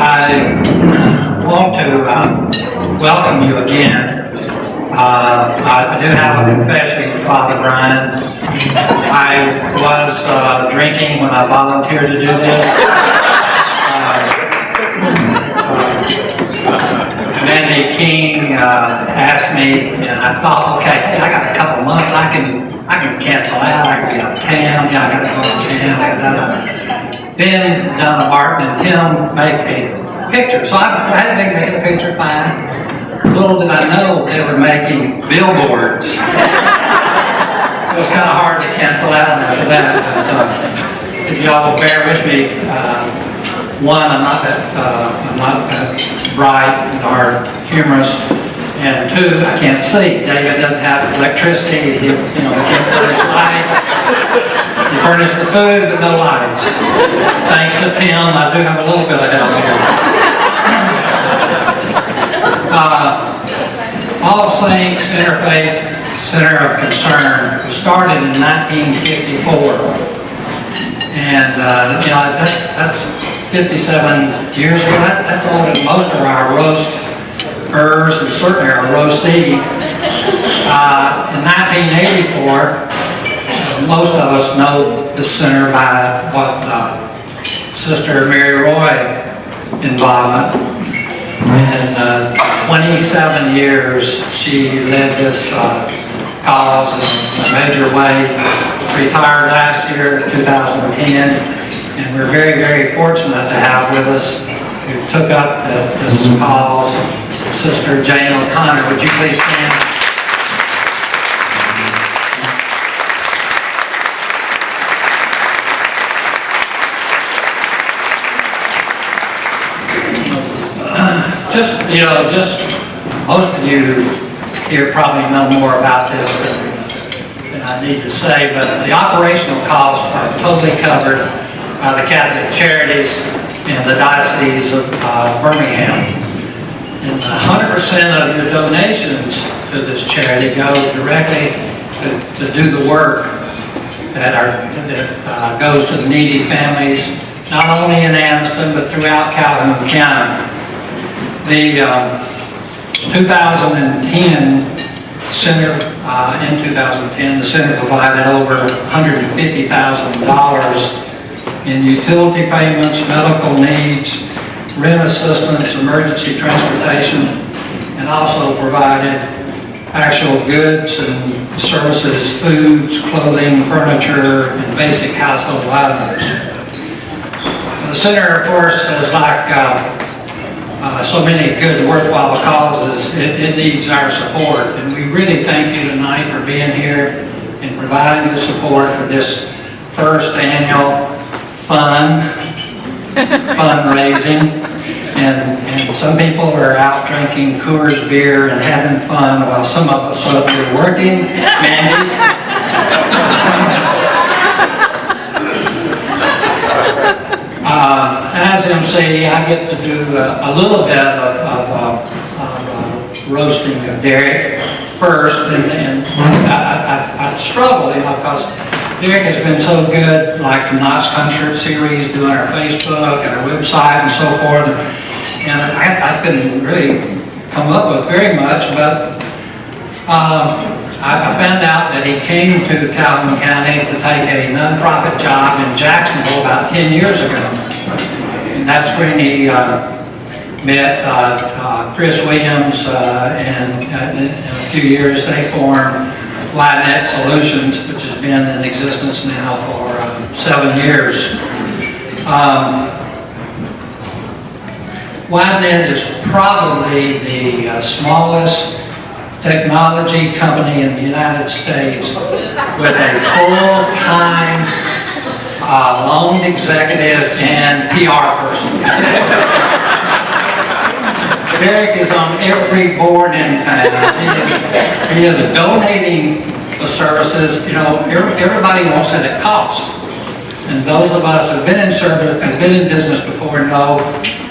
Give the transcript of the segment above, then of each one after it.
I want to welcome you again. I do have a confession, Father Brian. I was drinking when I volunteered to do this. Mandy King asked me, and I thought, okay, hey, I got a couple months, I can cancel out. I can go to town. Yeah, I got to go to town. Then Donna Martin and Tim make a picture. So I had to make a picture fine. Little did I know they were making billboards. So it's kind of hard to cancel out after that. But, if y'all will bear with me, one, I'm not that bright or humorous, and two, I can't see. David doesn't have electricity. He can't furnish lights. He furnished the food, but no lights. Thanks to Tim, I do have a little bit of help here. All Saints Interfaith Center of Concern was started in 1954, and that's 57 years ago. That's older than most of our roasters and certainly our roastee. In 1984, most of us know the center by what Sister Mary Roy involvement. In 27 years, she led this cause in a major way. Retired last year, 2010, and we're very, very fortunate to have with us who took up this cause, Sister Jane O'Connor. Would you please stand? Just most of you here probably know more about this than I need to say, but the operational costs are totally covered by the Catholic Charities in the Diocese of Birmingham. And 100% of your donations to this charity go directly to do the work that goes to the needy families, not only in Anniston, but throughout Calhoun County. The 2010 center, the center provided over $150,000 in utility payments, medical needs, rent assistance, emergency transportation, and also provided actual goods and services, foods, clothing, furniture, and basic household items. The center, of course, is like so many good, worthwhile causes. It needs our support, and we really thank you tonight for being here and providing the support for this first annual fundraising. And some people are out drinking Coors beer and having fun while some of us are up here working. Mandy. As MC, I get to do a little bit of roasting of Derek first, and I struggle, because Derek has been so good, like the Nice Concert series, doing our Facebook and our website and so forth, and I couldn't really come up with very much, but I found out that he came to Calhoun County to take a nonprofit job in Jacksonville about 10 years ago. And that's when he met Chris Williams, and in a few years they formed YNet Solutions, which has been in existence now for 7 years. YNet is probably the smallest technology company in the United States with a full-time loan executive and PR person. Derek is on every board in town. He is donating the services. Everybody wants it at cost. And those of us who have been in service and been in business before know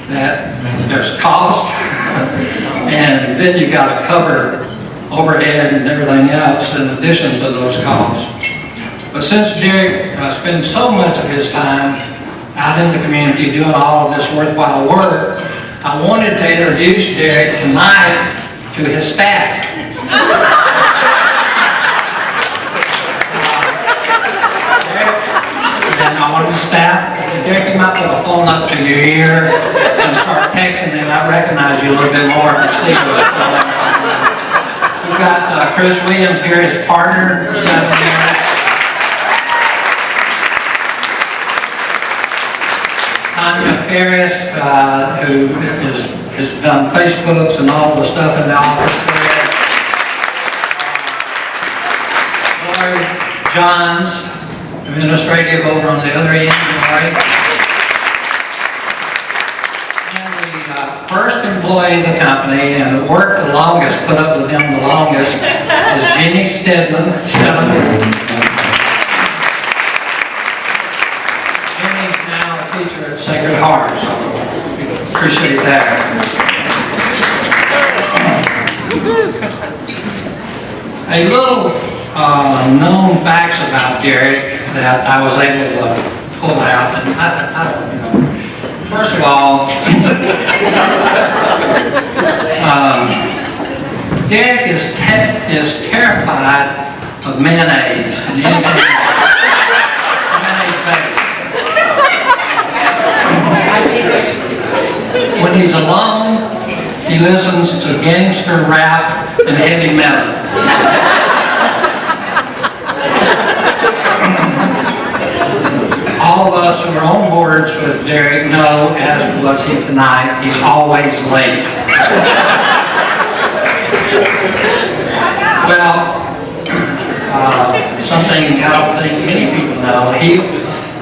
that there's cost, and then you got to cover overhead and everything else in addition to those costs. But since Derek spends so much of his time out in the community doing all of this worthwhile work, I wanted to introduce Derek tonight to his staff. And I wanted the staff, Derek, you might put a phone up to your ear and start texting them. I recognize you a little bit more and see what's going on. We've got Chris Williams here, his partner for 7 years. Tanya Ferris, who has done Facebooks and all the stuff in the office there. Lori Johns, administrative over on the other end, right? And the first employee of the company and who worked the longest, put up with them the longest, is Jenny Stedman. Teacher at Sacred Heart, so we appreciate that. A little known facts about Derek that I was able to pull out, and I don't, you know. First of all, Derek is terrified of mayonnaise and anything mayonnaise based. When he's alone, he listens to gangster rap and heavy metal. All of us who are on boards with Derek know, as was he tonight, he's always late. Well, something I don't think many people know,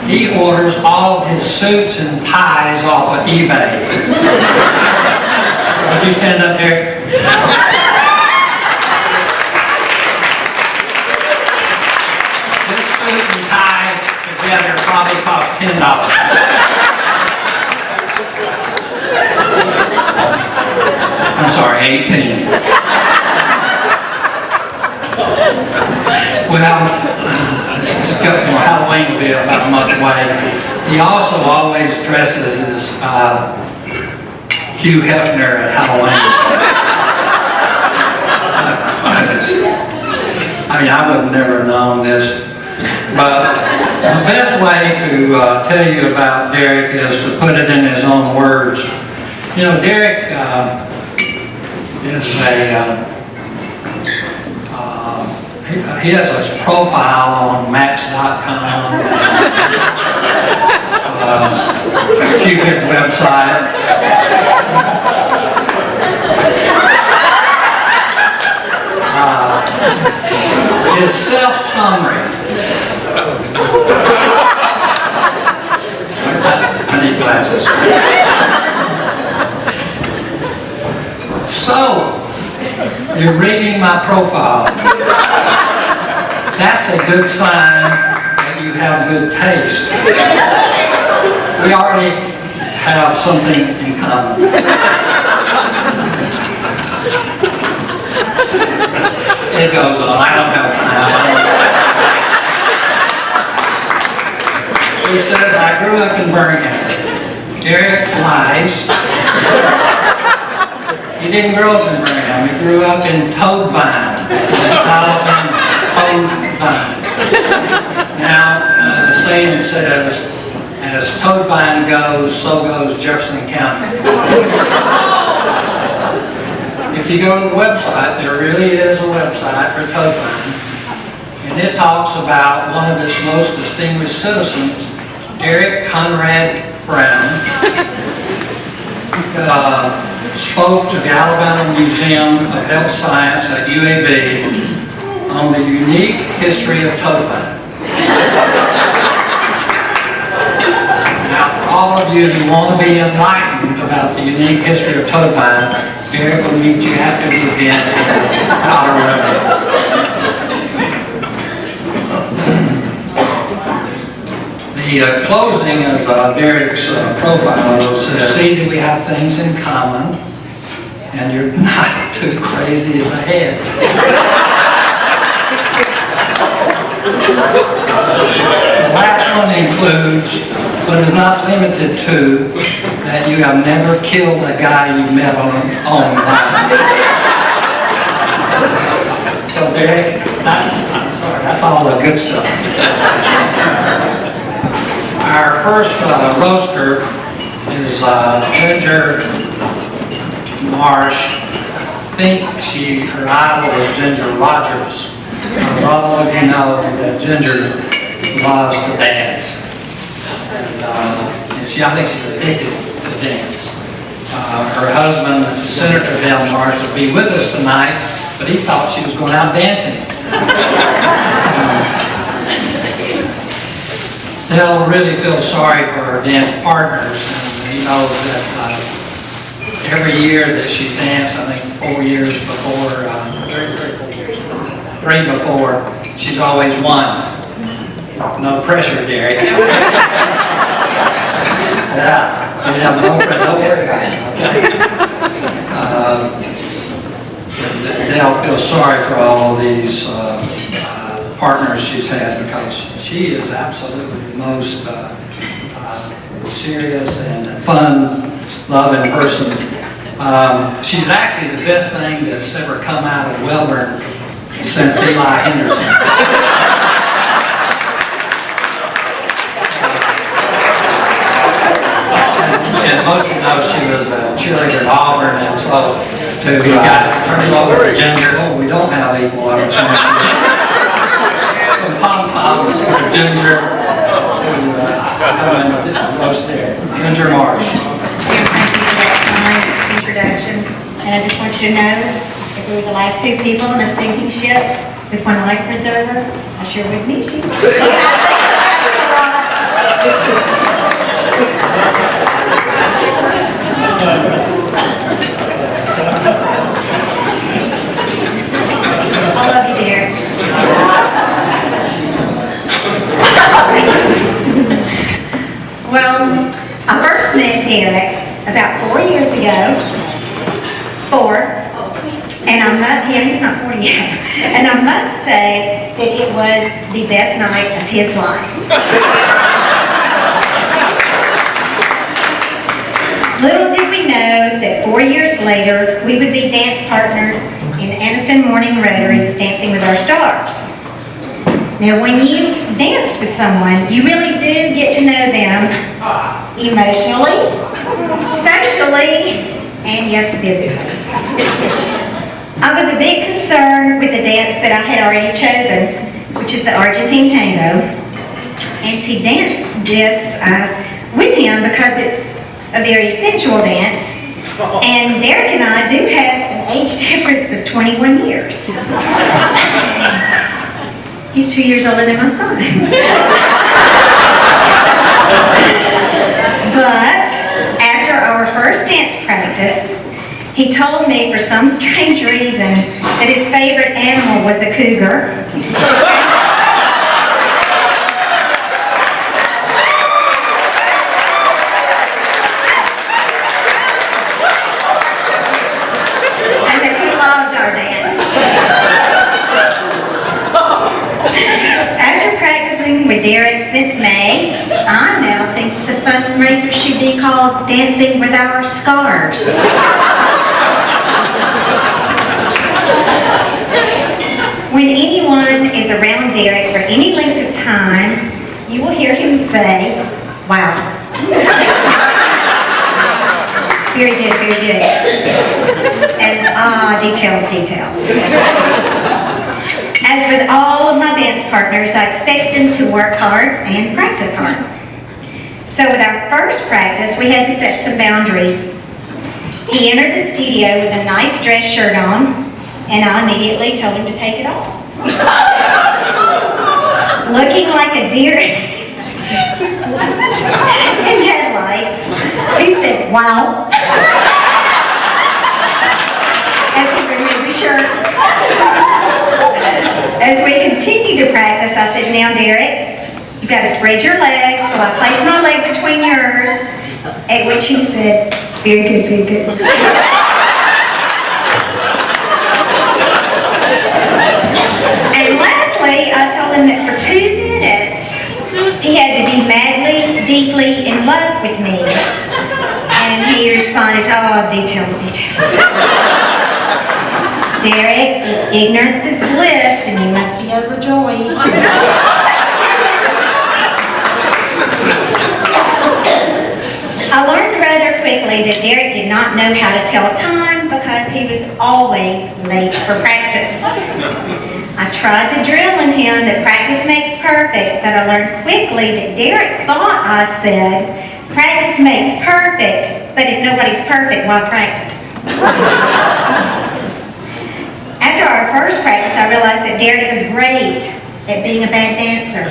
he orders all of his suits and ties off of eBay. Would you stand up here? This suit and tie together probably cost $10. I'm sorry, 18. Well, Halloween will be about a month away. He also always dresses as Hugh Hefner at Halloween. I mean, I would have never known this. But the best way to tell you about Derek is to put it in his own words. You know, Derek is he has a profile on Match.com, Cupid website. His self-summary. I need glasses. So, you're reading my profile. That's a good sign that you have good taste. We already have something in common. It goes on. I don't have time. He says, I grew up in Birmingham. Derek lies. He didn't grow up in Birmingham. He grew up in Toadvine. Now, the saying says, as Toadvine goes, so goes Jefferson County. If you go to the website, there really is a website for Toadvine, and it talks about one of its most distinguished citizens, Derek Conrad Brown, spoke to the Alabama Museum of Health Science at UAB on the unique history of Toadvine. Now, for all of you who want to be enlightened about the unique history of Toadvine, Derek will meet you after the event in the Outer River. The closing of Derek's profile says, see that we have things in common, and you're not too crazy in the head. The last one includes but it's not limited to that you have never killed a guy you met on line. So Derek, I'm sorry, that's all the good stuff. Our first roaster is Ginger Marsh. I think her idol is Ginger Rogers. As all of you know, that Ginger loves to dance. And I think she's addicted to dance. Her husband, Senator Marsh, will be with us tonight, but he thought she was going out dancing. They'll really feel sorry for her dance partners, and he knows that every year that she's danced, I think 4 years before, 3 before, she's always won. No pressure, Derek. Yeah, no worry about it. They'll feel sorry for all these partners she's had, because she is absolutely the most serious and fun, loving person. She's actually the best thing that's ever come out of Webb since Eli Henderson. As most of you know, she was a cheerleader at Auburn, and so to turn it over to Ginger. Oh, we don't have equal opportunity. Some pom-poms for Ginger to roast there. Ginger Marsh. Thank you for that kind introduction. And I just want you to know that we were the last 2 people on a sinking ship with one life preserver. I sure would miss you. I love you, dear. Well, I first met Derek about 4 years ago. 4. And he's not 40 yet. And I must say that it was the best night of his life. Little did we know that 4 years later, we would be dance partners in Anniston Morning Rotaries, Dancing with Our Stars. Now, when you dance with someone, you really do get to know them emotionally, socially, and yes, physically. I was a big concern with the dance that I had already chosen, which is the Argentine tango, and to dance this with him because it's a very sensual dance, and Derek and I do have an age difference of 21 years. He's 2 years older than my son. But after our first dance practice, he told me for some strange reason that his favorite animal was a cougar. And that he loved our dance. After practicing with Derek since May, I now think the fundraiser should be called Dancing with Our Scars. When anyone is around Derek for any length of time, you will hear him say, wow. Very good, very good. And details. As with all of my dance partners, I expect them to work hard and practice hard. So with our first practice, we had to set some boundaries. He entered the studio with a nice dress shirt on, and I immediately told him to take it off. Looking like a deer in headlights, he said, wow, as he removed the shirt. As we continued to practice, I said, now Derek, you've got to spread your legs while I place my leg between yours, at which he said, very good, very good. I told him that for 2 minutes, he had to be madly, deeply deeply in love with me. And he responded, oh, details. Derek, ignorance is bliss, and you must be overjoyed. I learned rather quickly that Derek did not know how to tell time because he was always late for practice. I tried to drill in him that practice makes perfect, but I learned quickly that Derek thought I said, practice makes perfect, but if nobody's perfect, why practice? After our first practice, I realized that Derek was great at being a bad dancer.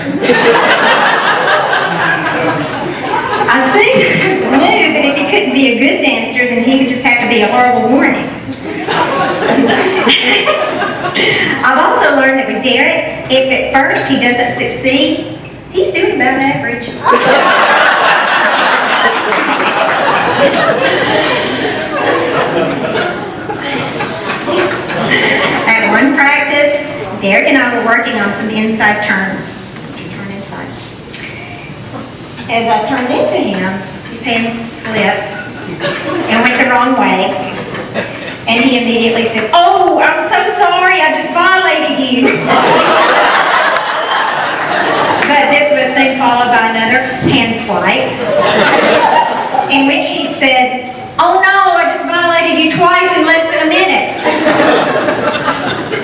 I soon knew that if he couldn't be a good dancer, then he would just have to be a horrible warning. I've also learned that with Derek, if at first he doesn't succeed, he's doing about average. At one practice, Derek and I were working on some inside turns. Turn inside. As I turned into him, his hand slipped and went the wrong way. And he immediately said, oh, I'm so sorry, I just violated you. But this was soon followed by another hand swipe, in which he said, oh no, I just violated you twice in less than a minute.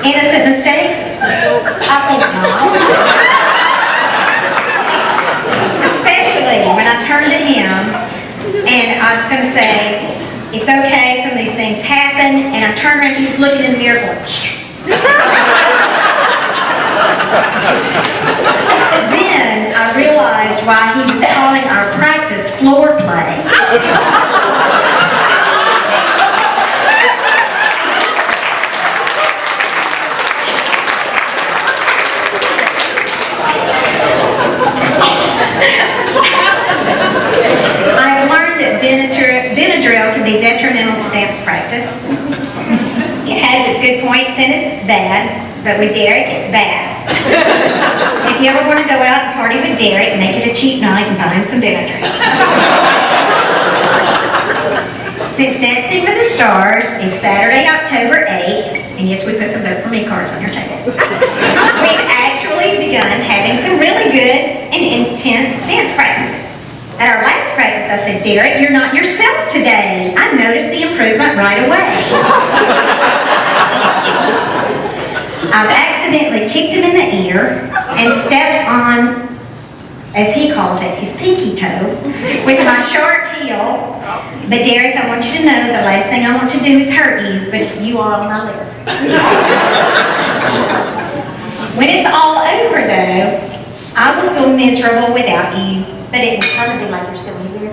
Innocent mistake? I think not. Especially when I turned to him and I was going to say, it's okay, some of these things happen, and I turned around and he was looking in the mirror going, Then I realized why he was calling our practice floor play. I have learned that Benadryl can be detrimental to dance practice. It has its good points and its bad, but with Derek, it's bad. If you ever want to go out and party with Derek, make it a cheap night and buy him some Benadryl. Since Dancing with the Stars is Saturday, October 8th, and yes, we put some vote for me cards on your table, we've actually begun having some really good and intense dance practices. At our last practice, I said, Derek, you're not yourself today. I noticed the improvement right away. I've accidentally kicked him in the ear and stepped on, as he calls it, his pinky toe with my sharp heel. But Derek, I want you to know the last thing I want to do is hurt you, but you are on my list. When it's all over, though, I will feel miserable without you, but it will kind of be like you're still here.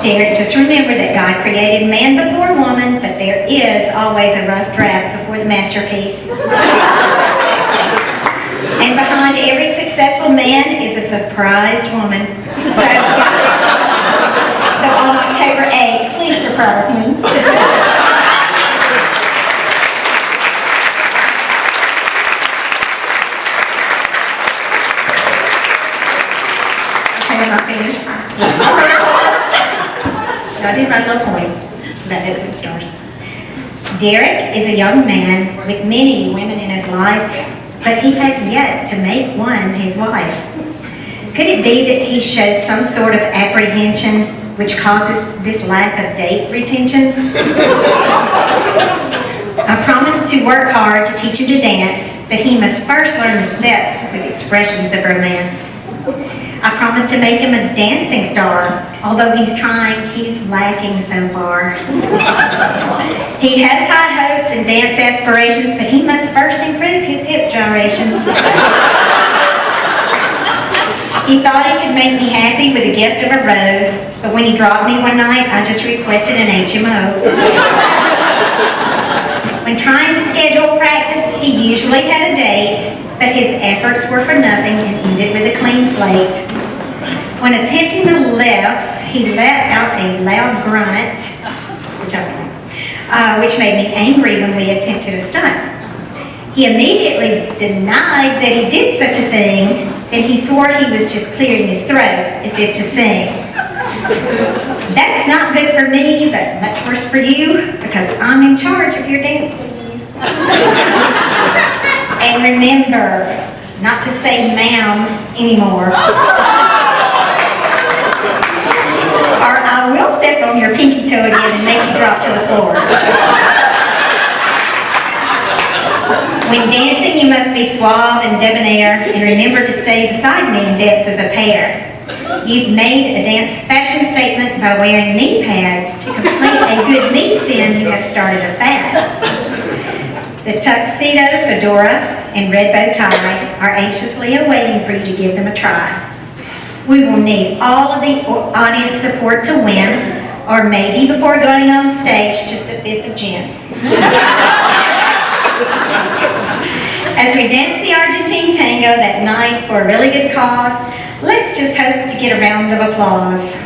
Derek, just remember that God created man before woman, but there is always a rough draft before the masterpiece. And behind every successful man is a surprised woman. So on October 8th, please surprise me. I'm not finished. I did write a little point about Dancing with the Stars. Derek is a young man with many women in his life, but he has yet to make one his wife. Could it be that he shows some sort of apprehension which causes this lack of date retention? I promised to work hard to teach him to dance, but he must first learn the steps with expressions of romance. I promised to make him a dancing star. Although he's trying, he's lacking so far. He has high hopes and dance aspirations, but he must first improve his hip gyrations. He thought he could make me happy with a gift of a rose, but when he dropped me one night, I just requested an HMO. When trying to schedule practice, he usually had a date, but his efforts were for nothing and ended with a clean slate. When attempting the lefts, he let out a loud grunt, which made me angry when we attempted a stunt. He immediately denied that he did such a thing, then he swore he was just clearing his throat as if to sing. That's not good for me, but much worse for you, because I'm in charge of your dance venue. And remember, not to say ma'am anymore. Or I will step on your pinky toe again and make you drop to the floor. When dancing, you must be suave and debonair, and remember to stay beside me and dance as a pair. You've made a dance fashion statement by wearing knee pads. To complete a good knee spin, you have started a fad. The tuxedo, fedora, and red bow tie are anxiously awaiting for you to give them a try. We will need all of the audience support to win, or maybe before going on stage, just a fifth of gin. As we dance the Argentine tango that night for a really good cause, let's just hope to get a round of applause.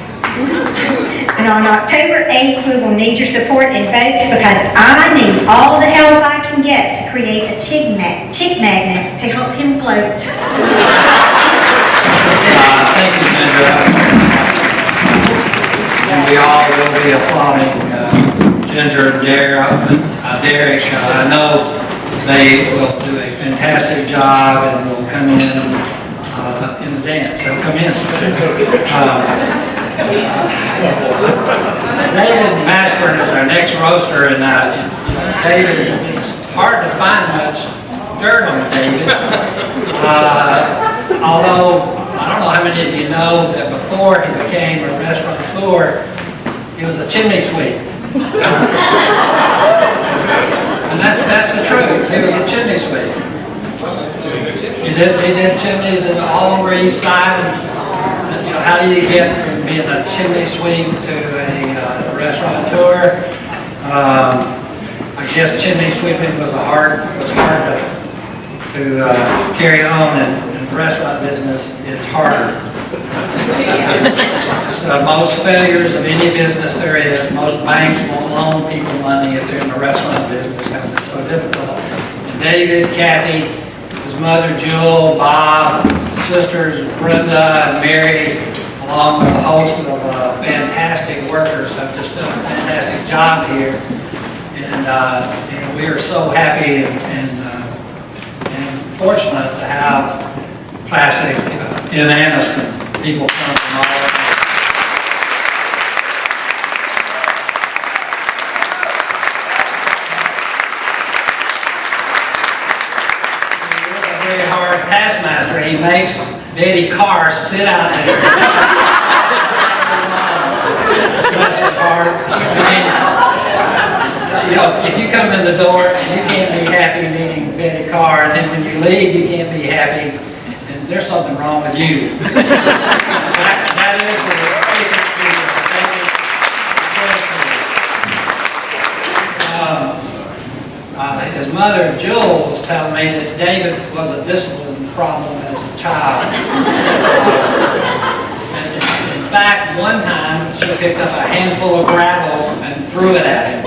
And on October 8th, we will need your support and votes, because I need all the help I can get to create a chick magnet to help him float. Thank you, Ginger. And we all will be applauding Ginger and Derek. I know they will do a fantastic job and will come in the dance. They'll come in. David Nashburn is our next roaster, and David, it's hard to find much dirt on David. Although, I don't know how many of you know that before he became a restaurateur, he was a chimney sweep. And that's the truth. He was a chimney sweep. He did chimneys all over East Side. And, how do you get from being a chimney sweep to a restaurateur? I guess chimney sweeping was hard to carry on, and in the restaurant business, it's harder. So most failures of any business there is, most banks won't loan people money if they're in the restaurant business because it's so difficult. And David, Kathy, his mother Jewel, Bob, sisters Brenda and Mary, along with a host of fantastic workers, have just done a fantastic job here. And we are so happy and fortunate to have classic in Anniston. People come from all over. He's a very hard taskmaster. He makes Betty Carr sit out there. Bless her heart. If you come in the door, you can't be happy meeting Betty Carr, and then when you leave, you can't be happy. There's something wrong with you. that is the secret to his mother, Jill, was telling me that David was a discipline problem as a child. In fact, one time, she picked up a handful of gravel and threw it at him.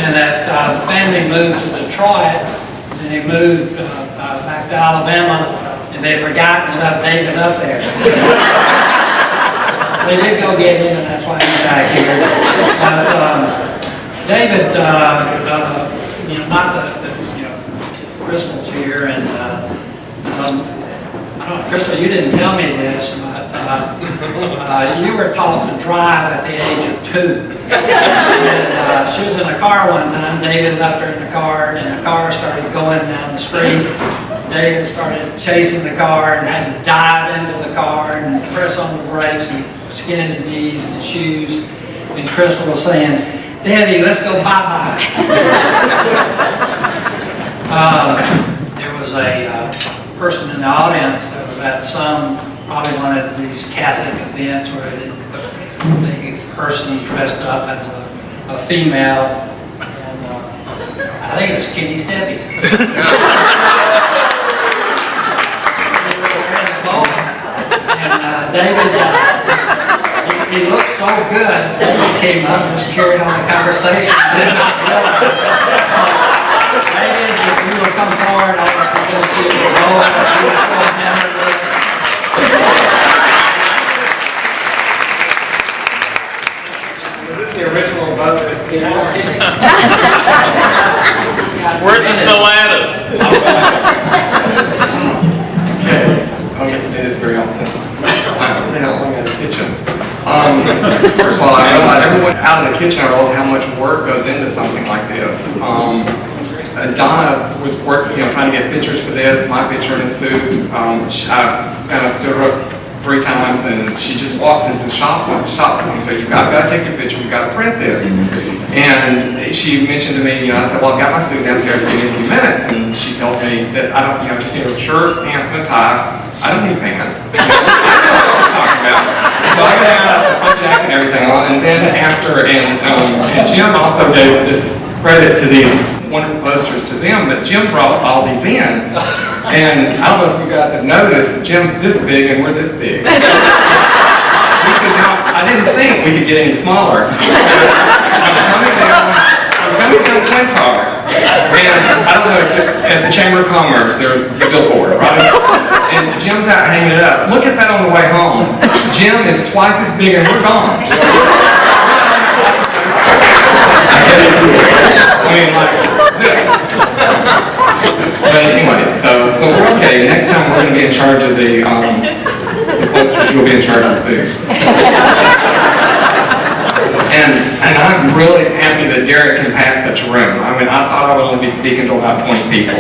And that family moved to Detroit, and they moved back to Alabama, and they'd forgotten and left David up there. They did go get him, and that's why he's back here. But David, not the Crystal's here, and I don't know, Crystal, you didn't tell me this, but you were taught to drive at the age of 2. And she was in a car one time. David left her in the car, and the car started going down the street. David started chasing the car and had to dive into the car and press on the brakes and skin his knees and his shoes. And Crystal was saying, "Daddy, let's go bye-bye." There was a person in the audience that was at probably one of these Catholic events where the person dressed up as a female, and I think it was Kenny Steppy. And David, he looked so good, he came up and just carried on the conversation. David, if you will come forward, I'll Was this the original boat that was kidding? Where's the stilettos? Okay, I don't get to do this very often. They don't want me in the kitchen. First of all, I realize everyone out of the kitchen realizes how much work goes into something like this. Donna was working, trying to get pictures for this, my picture in a suit. I kind of stood her up 3 times, and she just walks into the shop and so you've got to take your picture, you've got to print this. And she mentioned to me, I said, well, I've got my suit downstairs, give me a few minutes. And she tells me that I don't, just need a shirt, pants, and a tie. I don't need pants. I don't know what she's talking about. So I got out, put my jacket and everything on, and then after, and Jim also gave this credit to these wonderful posters to them, but Jim brought all these in. And I don't know if you guys have noticed, Jim's this big and we're this big. I didn't think we could get any smaller. I'm coming down Clintar, and I don't know, at the Chamber of Commerce, there's the billboard, right? And Jim's out hanging it up. Look at that on the way home. Jim is twice as big and we're gone. I mean, like, but anyway, but we're okay. Next time we're going to be in charge of the posters. You'll be in charge of the food. And I'm really happy that Derek can pack such a room. I mean, I thought I would only be speaking to about 20 people. I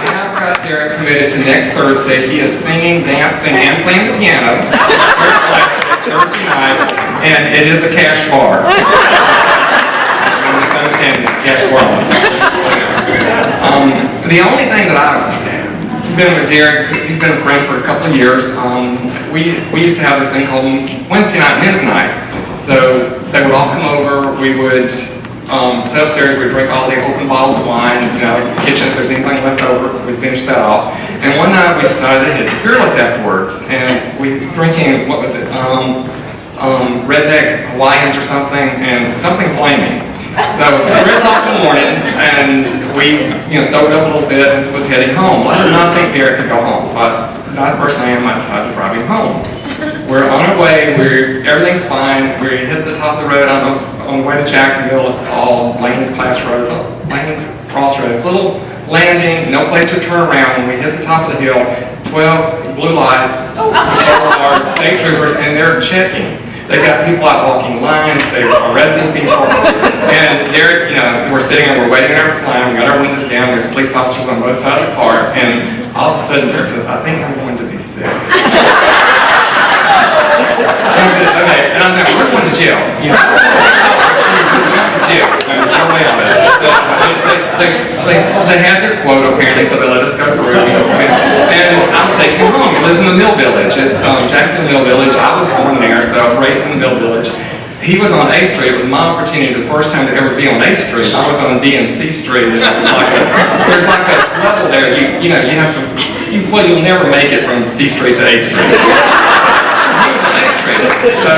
have got Derek committed to next Thursday. He is singing, dancing, and playing the piano Thursday night, and it is a cash bar. I'm misunderstanding the cash bar. The only thing that I've been with Derek, he's been a friend for a couple of years. We used to have this thing called Wednesday night men's night. So they would all come over, we would sit upstairs, we'd drink all the open bottles of wine, kitchen, if there's anything left over, we'd finish that off. And one night we decided to hit Fearless afterwards, and we were drinking, what was it, Redneck Hawaiians or something, and something flaming. So it was 3 o'clock in the morning, and we, soaked up a little bit and was heading home. Well, I did not think Derek could go home, so nice person I am, I decided to drive him home. We're on our way, everything's fine, we hit the top of the road on the way to Jacksonville. It's called Lane's Crossroads, little landing, no place to turn around. When we hit the top of the hill, 12 blue lights, our state troopers, and they're checking. They've got people out walking lines, they're arresting people. And Derek, we're sitting and we're waiting in our plane, we got our windows down, there's police officers on both sides of the car, and all of a sudden Derek says, I think I'm going to be sick. Okay, and I'm like, we're going to jail. They had their quota apparently, so they let us go through. And I was taking him home. He lives in the Mill Village. It's Jacksonville Mill Village. I was born there, so I was raised in the Mill Village. He was on A Street. It was my opportunity, the first time to ever be on A Street. I was on D and C Street, and it was there's like a level there. You have to. You'll never make it from C Street to A Street. So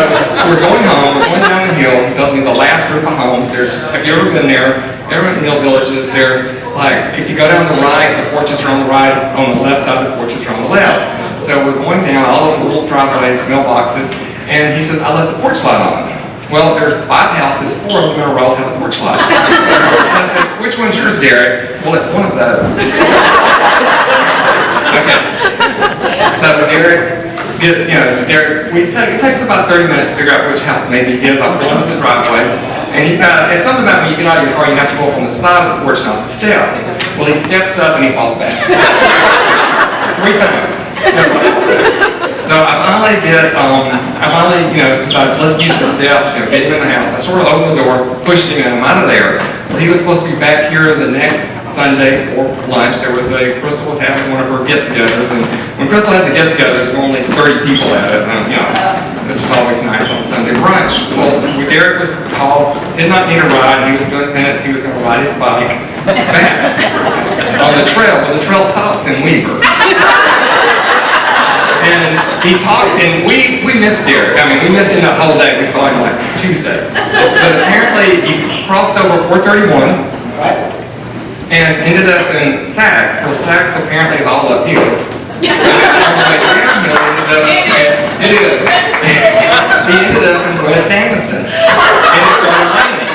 we're going home, we're going down the hill. He tells me the last group of homes, have you ever been there? Ever in Mill Villages, they're like, if you go down the right, the porches are on the right, on the left side, the porches are on the left. So we're going down all of the little driveways, mailboxes, and he says, I let the porch light on. Well, there's 5 houses, 4 of them in a row have a porch light. I said, which one's yours, Derek? Well, it's one of those. Okay. So Derek, it takes about 30 minutes to figure out which house maybe his. I'm going to the driveway, and it's something about when you get out of your car, you have to go up on the side of the porch, not the steps. Well, he steps up and he falls back. 3 times. So I finally decided, let's use the steps, get him in the house. I sort of opened the door, pushed him, and I'm out of there. Well, he was supposed to be back here the next Sunday for lunch. Crystal was having one of her get-togethers, and when Crystal has a get-together, there's only 30 people at it, and this is always nice on Sunday brunch. Well, Derek was called, did not need a ride, he was doing penance, he was going to ride his bike back on the trail, but the trail stops in Weaver. And he talked, and we missed Derek. I mean, we missed him that whole day. We saw him Tuesday. But apparently, he crossed over 431. and ended up in Saks. Well, Saks apparently is all up here. He ended up in West Anniston, and it started raining.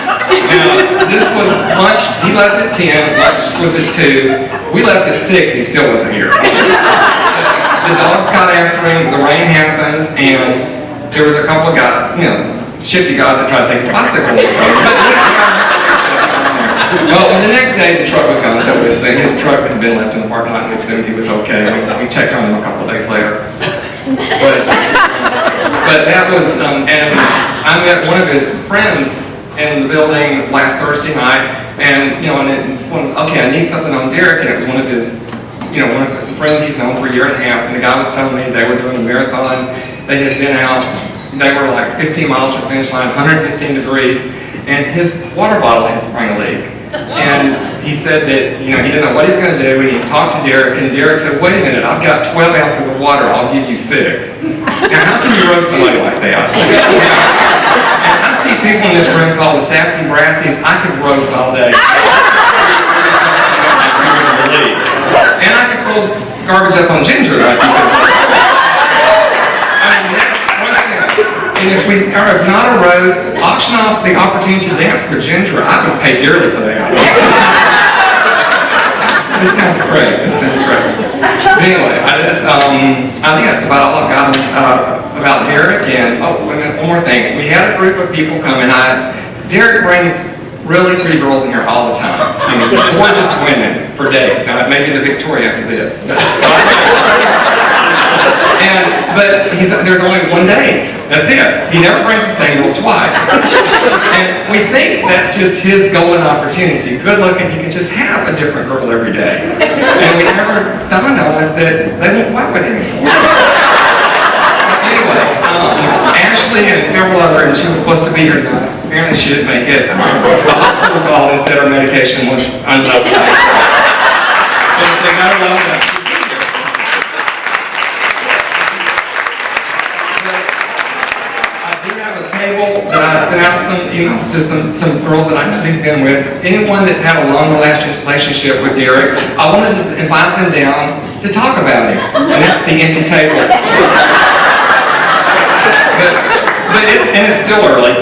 Now, this was lunch, he left at 10, lunch was at 2, we left at 6, he still wasn't here. The dogs got after him, the rain happened, and there was a couple of guys, shifty guys that tried to take his bicycle. Well, the next day the truck was gone, so his truck had been left in the parking lot and we assumed he was okay. We checked on him a couple of days later. But that was, and I met one of his friends in the building last Thursday night, and, okay, I need something on Derek, and it was one of his, one of the friends he's known for a year and a half, and the guy was telling me they were doing a marathon. They had been out, they were like 15 miles from the finish line, 115 degrees, and his water bottle had sprung a leak. And he said that, he didn't know what he's going to do, and he talked to Derek, and Derek said, wait a minute, I've got 12 ounces of water, I'll give you 6. Now, how can you roast somebody like that? And I see people in this room called the sassy brassies, I could roast all day. And I could pull garbage up on Ginger, right? And if we are not a roast, auction off the opportunity to dance for Ginger, I would pay dearly for that. This sounds great. But anyway, I think that's about all I've got about Derek. And one more thing. We had a group of people come, and Derek brings really pretty girls in here all the time. Gorgeous women for dates. Now, maybe the Victoria after this. But there's only one date. That's it. He never brings the same girl twice. And we think that's just his golden opportunity. Good looking, he can just have a different girl every day. And we never dawned on us that they won't work with him anymore. Anyway, Ashley and several other, and she was supposed to be here tonight. Apparently she didn't make it. The hospital called and said her medication was unloaded. And if they got her loaded up, that I sent out some emails to some girls that I know he's been with. Anyone that's had a long relationship with Derek, I wanted to invite them down to talk about him. And that's the empty table. And it's still early,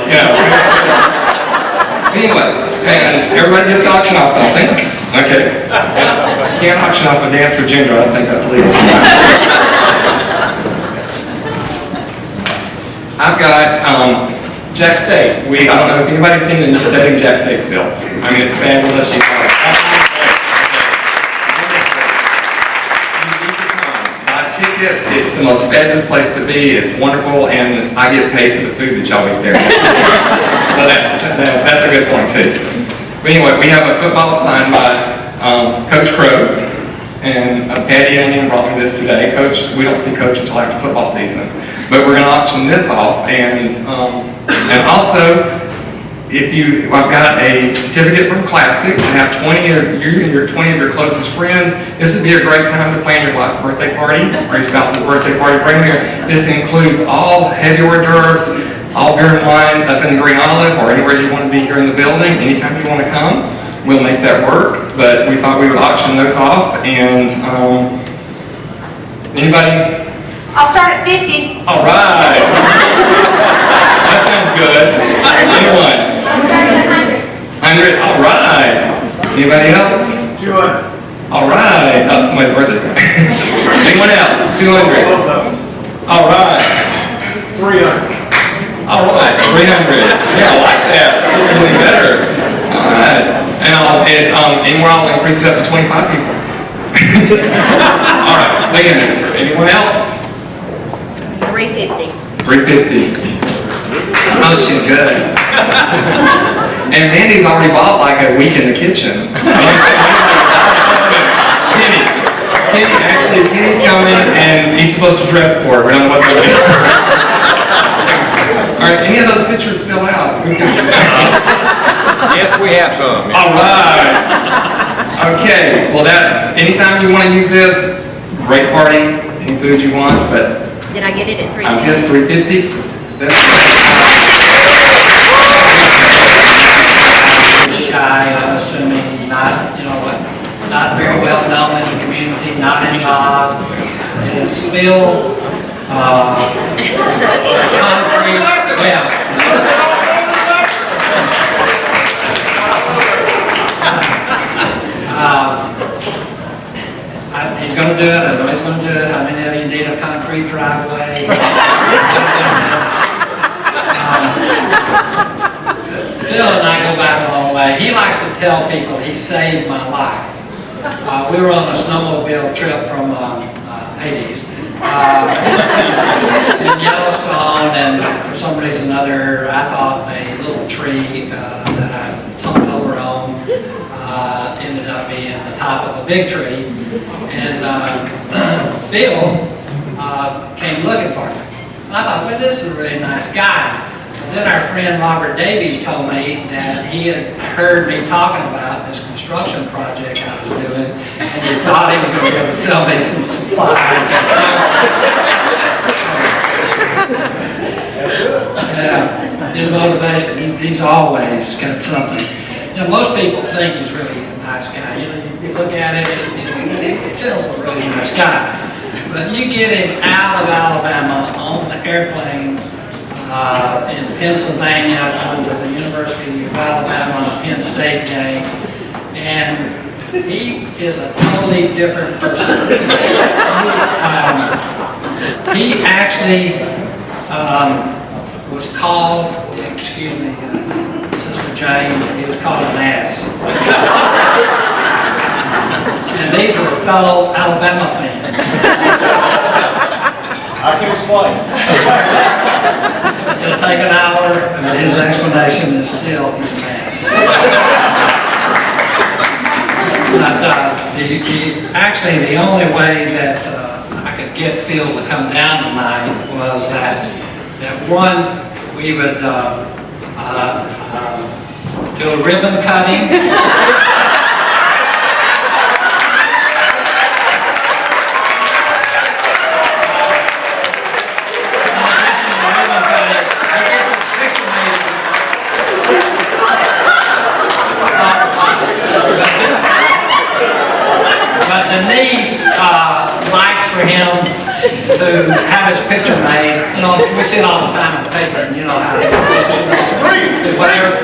Anyway, and everybody gets to auction off something. Okay. Can't auction off a dance for Ginger. I don't think that's legal. I've got Jack State. I don't know if anybody's seen the new stadium Jack State's built. I mean, it's fabulous. Buy tickets. It's the most fabulous place to be. It's wonderful, and I get paid for the food that y'all eat there. So that's a good point too. But anyway, we have a football signed by Coach Crow, and Patty Allen brought me this today. Coach, we don't see Coach until after football season. But we're going to auction this off, and also, I've got a certificate from Classic to have 20 of your closest friends. This would be a great time to plan your wife's birthday party or your spouse's birthday party. Bring them here. This includes all heavy hors d'oeuvres, all beer and wine up in the Green Olive or anywhere you want to be here in the building. Anytime you want to come, we'll make that work. But we thought we would auction those off, and anybody? I'll start at 50. All right. That sounds good. Anyone? I'll start at 100. 100. All right. Anybody else? 200. All right. Oh, somebody's birthday. Anyone else? 200. All right. 300. All right. 300. Yeah, I like that. Really better. All right. And we're all increase it up to 25 people. All right. Anyone else? 350. 350. Oh, she's good. And Mandy's already bought like a week in the kitchen. Kenny's coming and he's supposed to dress for it. We don't know what to do. All right, any of those pictures still out? Yes, we have some. All right. Okay, well anytime you want to use this, great party, any food you want, but Did I get it at 350? I guess 350. Shy, I'm assuming not, is fill, concrete, well. He's gonna do it, I know he's gonna do it. How many of you need a concrete driveway? Phil and I go back a long way. He likes to tell people he saved my life. We were on a snowmobile trip from Hades in Yellowstone, and for some reason or other, I thought a little tree that I tumbled over on ended up being the top of a big tree. And Phil came looking for me. And I thought, well, this is a really nice guy. And then our friend Robert Davey told me that he had heard me talking about this construction project I was doing, and he thought he was going to be able to sell me some supplies. Yeah, his motivation, he's always got something. You know, most people think he's really a nice guy. You know, you look at him and Phil's a really nice guy. But you get him out of Alabama on the airplane in Pennsylvania onto the University of Alabama Penn State game, and he is a totally different person. He actually was called, excuse me, Sister Jane, he was called an ass. And these were fellow Alabama fans. I can explain. It'll take an hour, and his explanation is still he's an ass. But actually, the only way that I could get Phil to come down tonight was that one, we would do a ribbon cutting. But Denise likes for him to have his picture made. You know, we see it all the time in the paper, and you know how it looks. Whatever.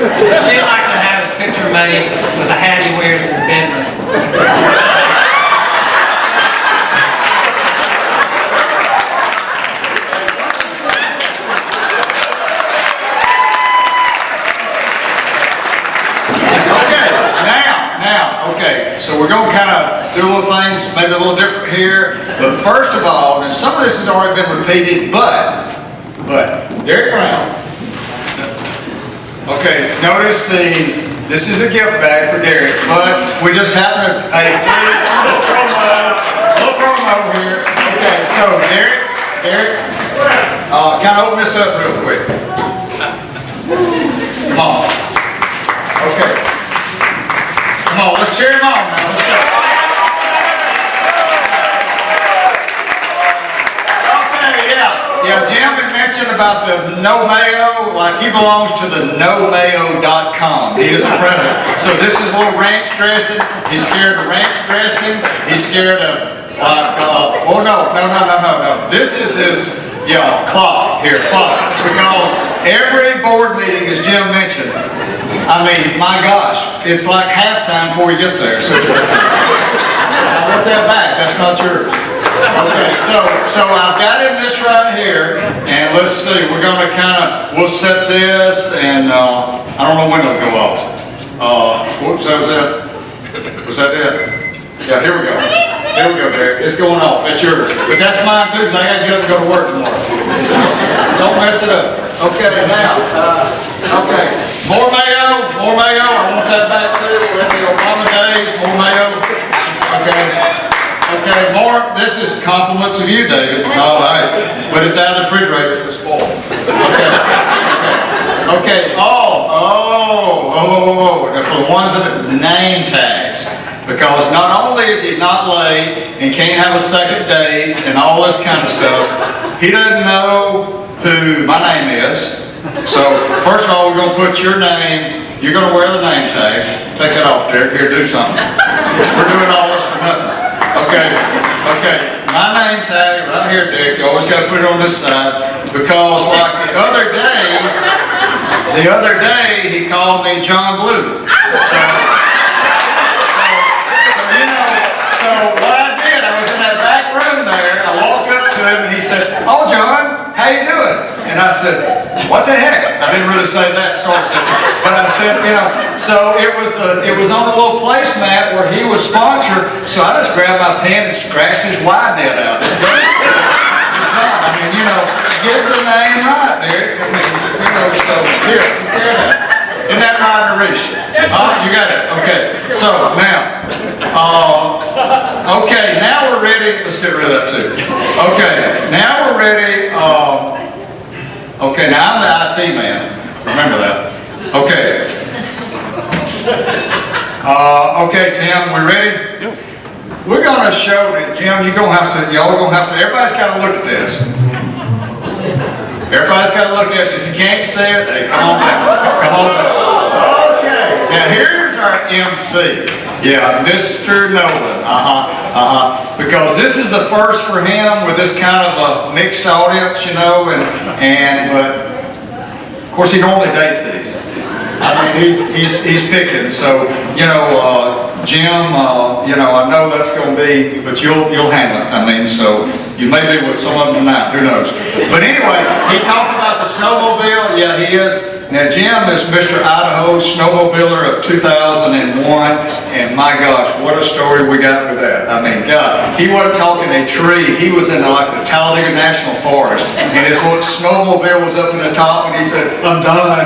She likes to have his picture made with a hat he wears in the bedroom. Okay, so we're going to kind of do a little things, maybe a little different here. But first of all, and some of this has already been repeated, but Derek Brown. Okay, notice this is a gift bag for Derek, but we just happen to a little promo here. Okay, so Derek, kind of open this up real quick. Come on. Okay. Come on, let's cheer him on now. Let's go. Okay, yeah, Jim had mentioned about the no mayo, like he belongs to the nomayo.com. He is the president. So this is a little ranch dressing. He's scared of ranch dressing. He's scared of, oh no. This is his, clock here, because every board meeting, as Jim mentioned, I mean, my gosh, it's like halftime before he gets there. So I want that back. That's not yours. Okay, so I've got him this right here, and let's see. We're going to we'll set this, and I don't know when it'll go off. Whoops, that was it. Was that it? Yeah, here we go. Here we go, Derek. It's going off. That's yours. But that's mine too, because I got to get up and go to work tomorrow. Don't mess it up. Okay, now, more mayo. I want that back too. We're in the Obama days. More mayo. Okay, more. This is compliments of you, David. All right. But it's out of the refrigerator, so it's spoiled. Okay. For the ones that have name tags. Because not only is he not late and can't have a second date and all this kind of stuff, he doesn't know who my name is. So, first of all, we're going to put your name. You're going to wear the name tag. Take that off, Derek. Here, do something. We're doing all this for nothing. Okay. My name tag right here, Dick. You always got to put it on this side because, like the other day, he called me John Blue. So what I did, I was in that back room there. I walked up to him and he said, "Oh, John, how you doing?" And I said, "What the heck?" I didn't really say that, so I said, but I said, so it was on the little placemat where he was sponsored, so I just grabbed my pen and scratched his wide net out. It's done. I mean, get the name right, Derek. I mean, so here, isn't that right, Arish? You got it. Okay. So now, now we're ready. Let's get rid of that too. Okay, now we're ready. Okay, now I'm the IT man. Remember that. Okay. Okay, Tim, we ready? Yep. We're going to show that, Jim, y'all are going to have to, everybody's got to look at this. Everybody's got to look at this. If you can't see it, hey, come on down. Come on down. Okay. Now here's our MC. Yeah, Mr. Nolen. Because this is the first for him with this kind of a mixed audience, but of course he normally dates these. I mean, he's picking. So, Jim, I know that's going to be, but you'll handle it. I mean, so you may be with some of them tonight. Who knows? But anyway, he talked about the snowmobile. Yeah, he is. Now, Jim is Mr. Idaho snowmobiler of 2001, and my gosh, what a story we got with that. I mean, God, he wasn't talking a tree. He was in like the Talladega National Forest, and his little snowmobile was up in the top, and he said, I'm done.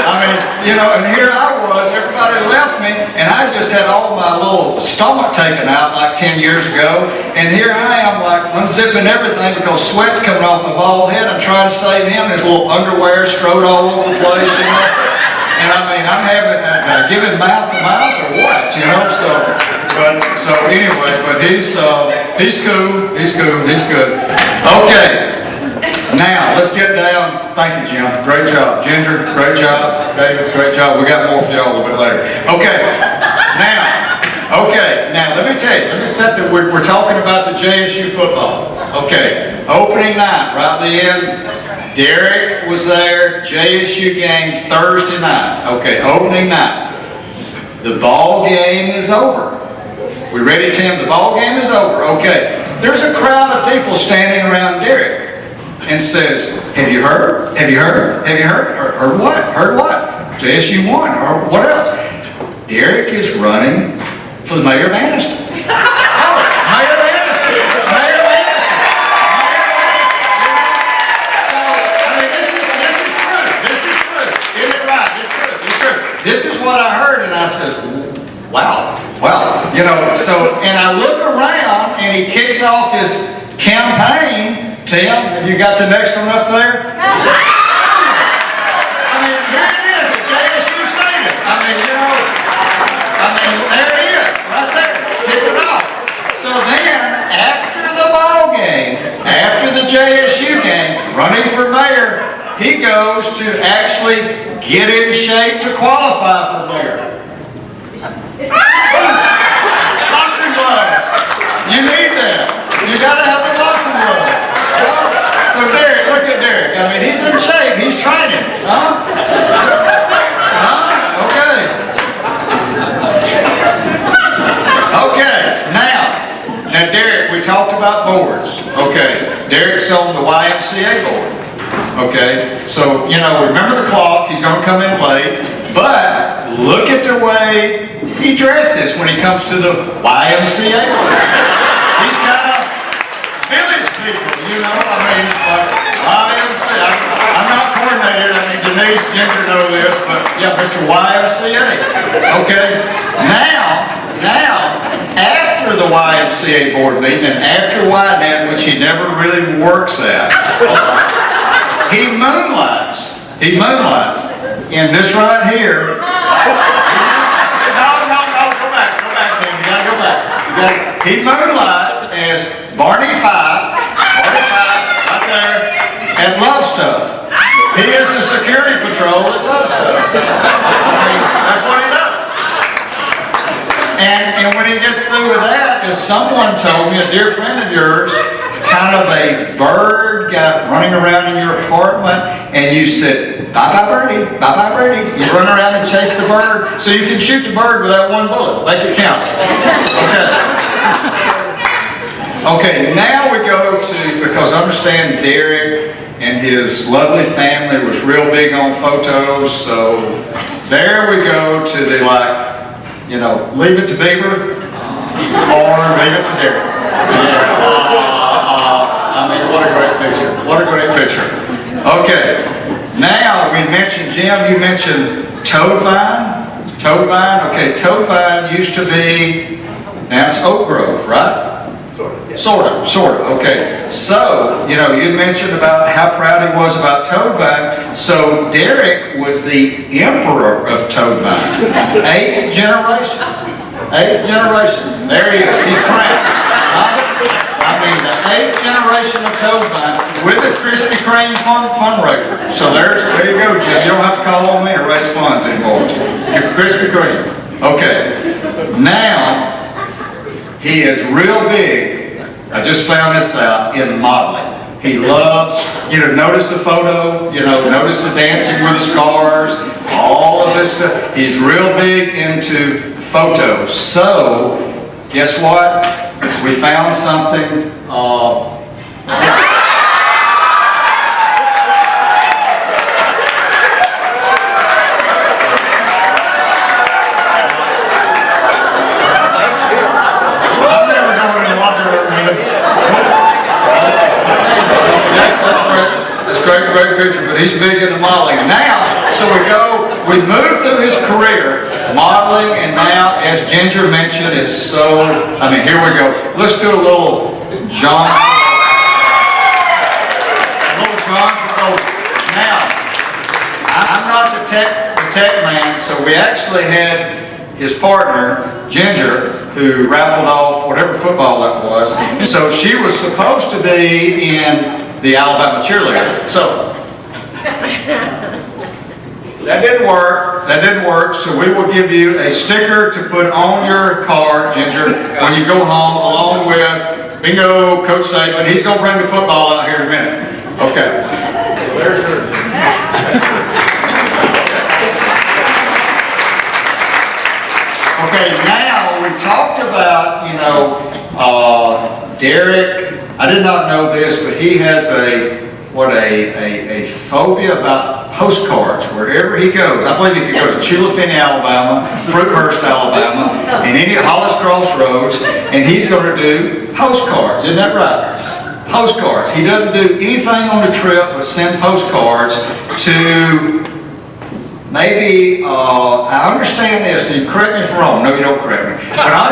I mean, and here I was, everybody left me, and I just had all my little stomach taken out like 10 years ago, and here I am like unzipping everything because sweat's coming off my bald head. I'm trying to save him, his little underwear strode all over the place, and I mean, I'm having giving mouth to mouth or what, so anyway, but he's cool, he's good. Okay. Now, let's get down. Thank you, Jim. Great job. Ginger, great job. David, great job. We got more for y'all a little bit later. Okay. Now, let me tell you. Let me set that we're talking about the JSU football. Okay. Opening night, right at the end. Derek was there. JSU game Thursday night. Okay, opening night. The ball game is over. We ready, Tim? The ball game is over. Okay. There's a crowd of people standing around Derek. And says, have you heard? Have you heard? Have you heard? Heard what? Heard what? JSU won. Or what else? Derek is running for the mayor of Anniston. Mayor of Anniston. Mayor of Anniston. So, I mean, this is true. This is true. Isn't it right? It's true. This is what I heard, and I says, wow. So, and I look around, and he kicks off his campaign. Tim, have you got the next one up there? I mean, here it is at JSU Stadium. I mean, there he is, right there. Kicks it off. So then, after the ball game, after the JSU game, running for mayor, he goes to actually get in shape to qualify for mayor. Boxing gloves. You need that. You gotta have the boxing gloves. So Derek, look at Derek. I mean, he's in shape. He's training. Okay. Now Derek, we talked about boards. Okay. Derek's on the YMCA board. Okay. So, remember the clock. He's going to come in late. But look at the way he dresses when he comes to the YMCA board. He's got a village people, I mean, like YMCA. I'm not coordinated. I mean, Denise, Ginger know this, but yeah, Mr. YMCA. Okay. Now, after the YMCA board meeting and after YNET, which he never really works at, he moonlights. In this right here. No, go back, Tim. You gotta go back. He moonlights as Barney Fife, right there, at Love Stuff. He is the security patrol at Love Stuff. I mean, that's what he does. And when he gets through with that, is someone told me, a dear friend of yours, kind of a bird got running around in your apartment, and you said, bye-bye birdie, bye-bye birdie. You run around and chase the bird, so you can shoot the bird with that one bullet. Make it count. Okay, now we go to, because I understand Derek and his lovely family was real big on photos, so there we go to the, leave it to Beaver or leave it to Derek. I mean, what a great picture. What a great picture. Okay, now we mentioned, Jim, you mentioned Toadvine. Toadvine, okay, Toadvine used to be, now it's Oak Grove, right? Sort of, okay. So, you mentioned about how proud he was about Toadvine. So, Derek was the emperor of Toadvine. 8th generation. There he is. He's crowned. I mean, the 8th generation of Toadvine with the Krispy Kreme fundraiser. So, there you go, Jim. You don't have to call on me to raise funds anymore. Get Krispy Kreme. Okay. Now, he is real big. I just found this out in modeling. He loves, notice the photo, notice the dancing with the scars, all of this stuff. He's real big into photos. So, guess what? We found something. Great picture, but he's big into modeling. Now, so we move through his career, modeling, and now, as Ginger mentioned, it's so, here we go. Let's do a little John. Now, I'm not the tech man, so we actually had his partner, Ginger, who raffled off whatever football that was. So she was supposed to be in the Alabama cheerleader. So that didn't work. So we will give you a sticker to put on your car, Ginger, when you go home, along with bingo, Coach Saban. He's going to bring the football out here in a minute. Okay. There's yours. Okay, now we talked about, Derek. I did not know this, but he has a phobia about postcards wherever he goes. I believe he could go to Chilafini, Alabama, Fruithurst, Alabama, and any Hollis Crossroads, and he's going to do postcards. Isn't that right? Postcards. He doesn't do anything on the trip but send postcards to maybe, I understand this, and you correct me if I'm wrong. No, you don't correct me. But I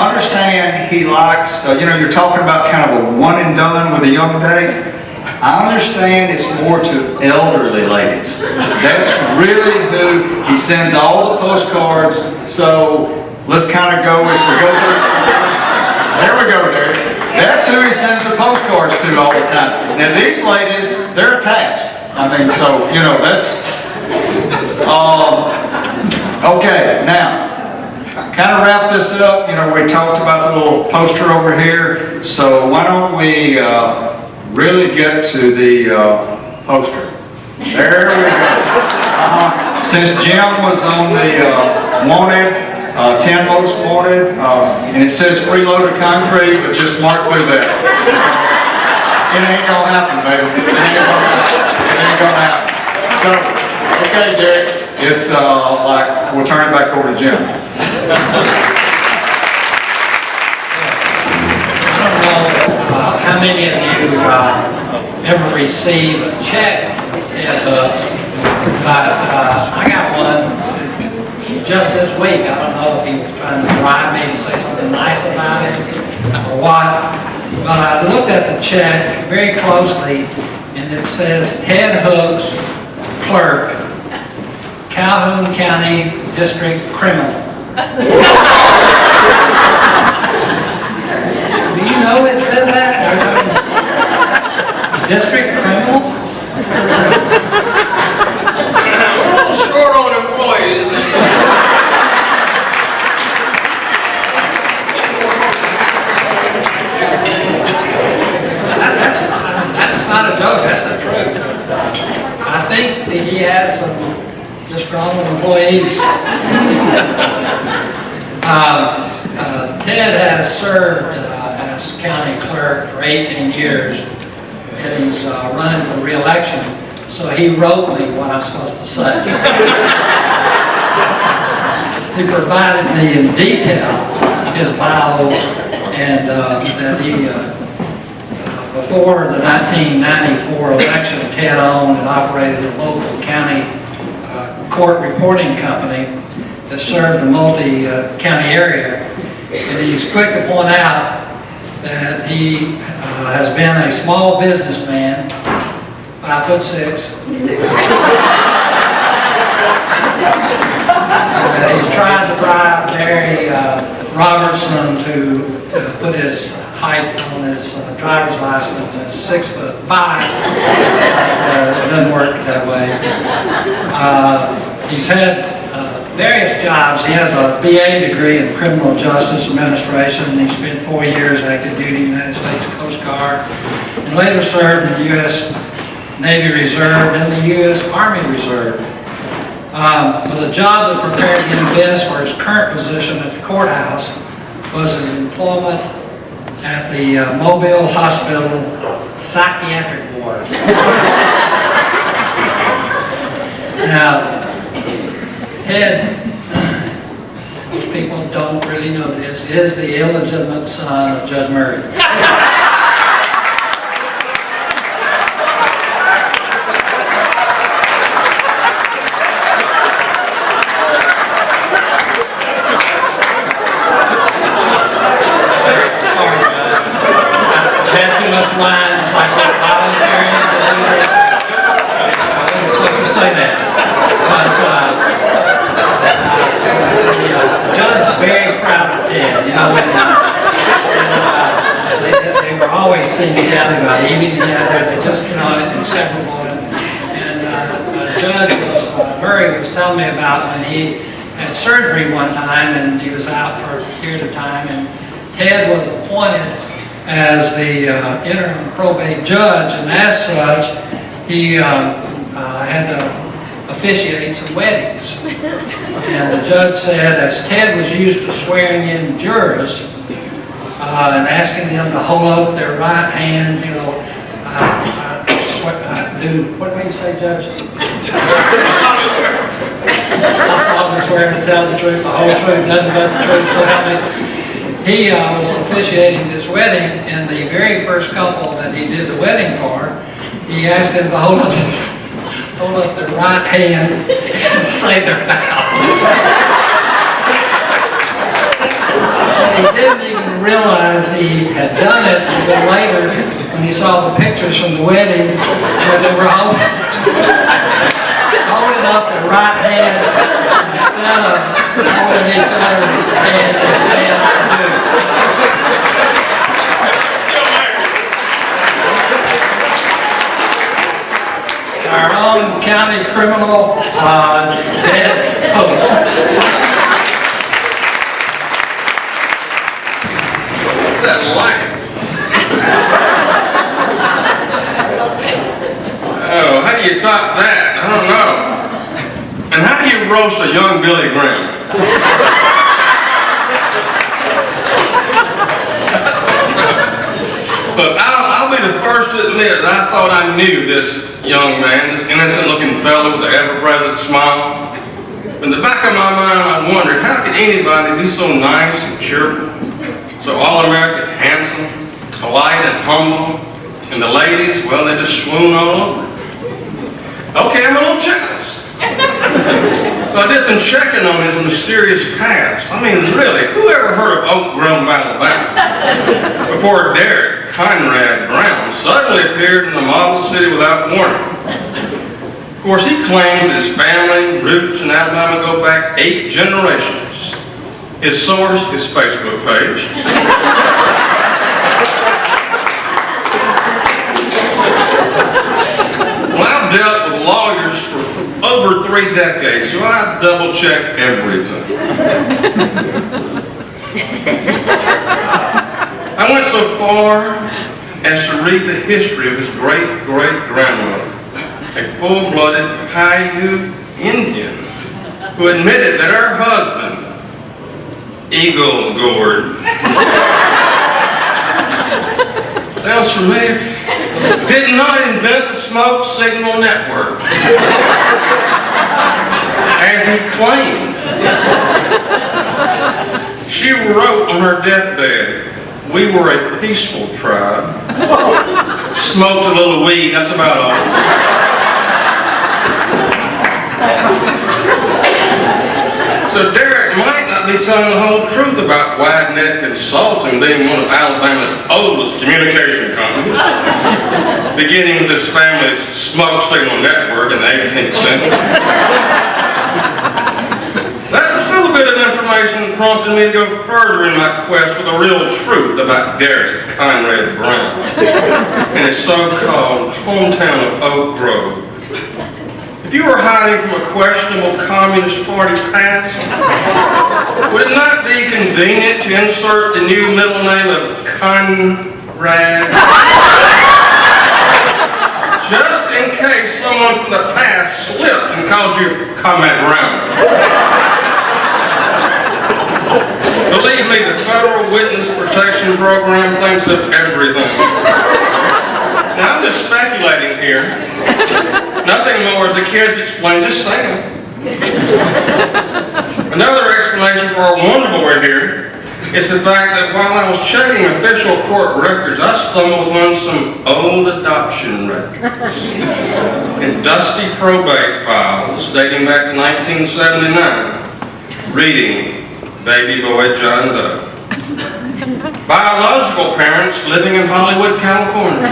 understand he likes, you're talking about kind of a one and done with a young date. I understand it's more to elderly ladies. That's really who he sends all the postcards. So let's kind of go as we go through. There we go, there. That's who he sends the postcards to all the time. Now these ladies, they're attached. So, that's... okay, now, kind of wrap this up. We talked about the little poster over here, so why don't we really get to the poster. There we go. Since Jim was on the wanted, 10 most wanted, and it says freeloader concrete, but just mark through that. It ain't gonna happen, baby. It ain't gonna happen. So, okay, Derek, it's we'll turn it back over to Jim. I don't know how many of you ever receive a check at but I got one just this week. I don't know if he was trying to bribe me to say something nice about it or what, but I looked at the check very closely, and it says Ted Hooks, Clerk, Calhoun County District Criminal. Do you know it said that? District Criminal? We're a little short on employees. not a joke, that's the truth. I think that he has some disgruntled employees. Ted has served as county clerk for 18 years, and he's running for re-election, so he wrote me what I'm supposed to say. He provided me in detail his bio, and that he, before the 1994 election, Ted owned and operated a local county court reporting company that served the multi-county area. And he's quick to point out that he has been a small businessman, 5'6". He's tried to drive Barry Robertson to put his height on his driver's license as 6'5". It doesn't work that way. He's had various jobs. He has a BA degree in criminal justice administration, and he spent 4 years active duty in the United States Coast Guard, and later served in the U.S. Navy Reserve and the U.S. Army Reserve. But the job that prepared him best for his current position at the courthouse was his employment at the Mobile Hospital Psychiatric Ward. Now, Ted, people don't really know this, is the illegitimate son of Judge Murray. Sing together, about eating together, they just, inseparable. And Judge Murray was telling me about when he had surgery one time and he was out for a period of time, and Ted was appointed as the interim probate judge, and as such, he had to officiate some weddings. And the judge said, as Ted was used to swearing in jurors, and asking them to hold up their right hand, what do you say, Judge? I solemnly swear to tell the truth, the whole truth, nothing but the truth, so help me. He was officiating this wedding, and the very first couple that he did the wedding for, he asked them to hold up their right hand and say their vows. He didn't even realize he had done it until later when he saw the pictures from the wedding where they were holding up their right hand instead of holding each other's hand and saying our own county criminal Ted Hoax. That light. Oh, how do you top that? I don't know. And how do you roast a young Billy Graham? But I'll be the first to admit that I thought I knew this young man, this innocent-looking fellow with the ever-present smile. In the back of my mind, I wondered, how could anybody be so nice and cheerful? So all-American, handsome, polite and humble, and the ladies, well, they just swoon all over. Okay, I'm a little jealous. So I did some checking on his mysterious past. I mean, really, who ever heard of Oak Grove, Alabama? Before Derek Conrad Brown suddenly appeared in the model city without warning. Of course, he claims that his family roots in Alabama go back 8 generations. His source, his Facebook page. Well, I've dealt with lawyers for over 3 decades, so I double-check everything. I went so far as to read the history of his great-great-grandmother, a full-blooded Paiute Indian, who admitted that her husband, Eagle Gourd, sounds familiar, did not invent the smoke signal network, as he claimed. She wrote on her deathbed, "We were a peaceful tribe. Smoked a little weed, that's about all." So Derek might not be telling the whole truth about Widenet Consulting being one of Alabama's oldest communication companies, beginning with his family's smoke signal network in the 18th century. That little bit of information prompted me to go further in my quest for the real truth about Derek Conrad Brown and his so-called hometown of Oak Grove. If you were hiding from a questionable Communist Party past, would it not be convenient to insert the new middle name of Conrad? Just in case someone from the past slipped and called you Comrade Brown. Believe me, the Federal Witness Protection Program thinks of everything. Now, I'm just speculating here. Nothing more, as the kids explain, just saying. Another explanation for our wonder boy here is the fact that while I was checking official court records, I stumbled upon some old adoption records and dusty probate files dating back to 1979, reading Baby Boy John Doe. Biological parents living in Hollywood, California.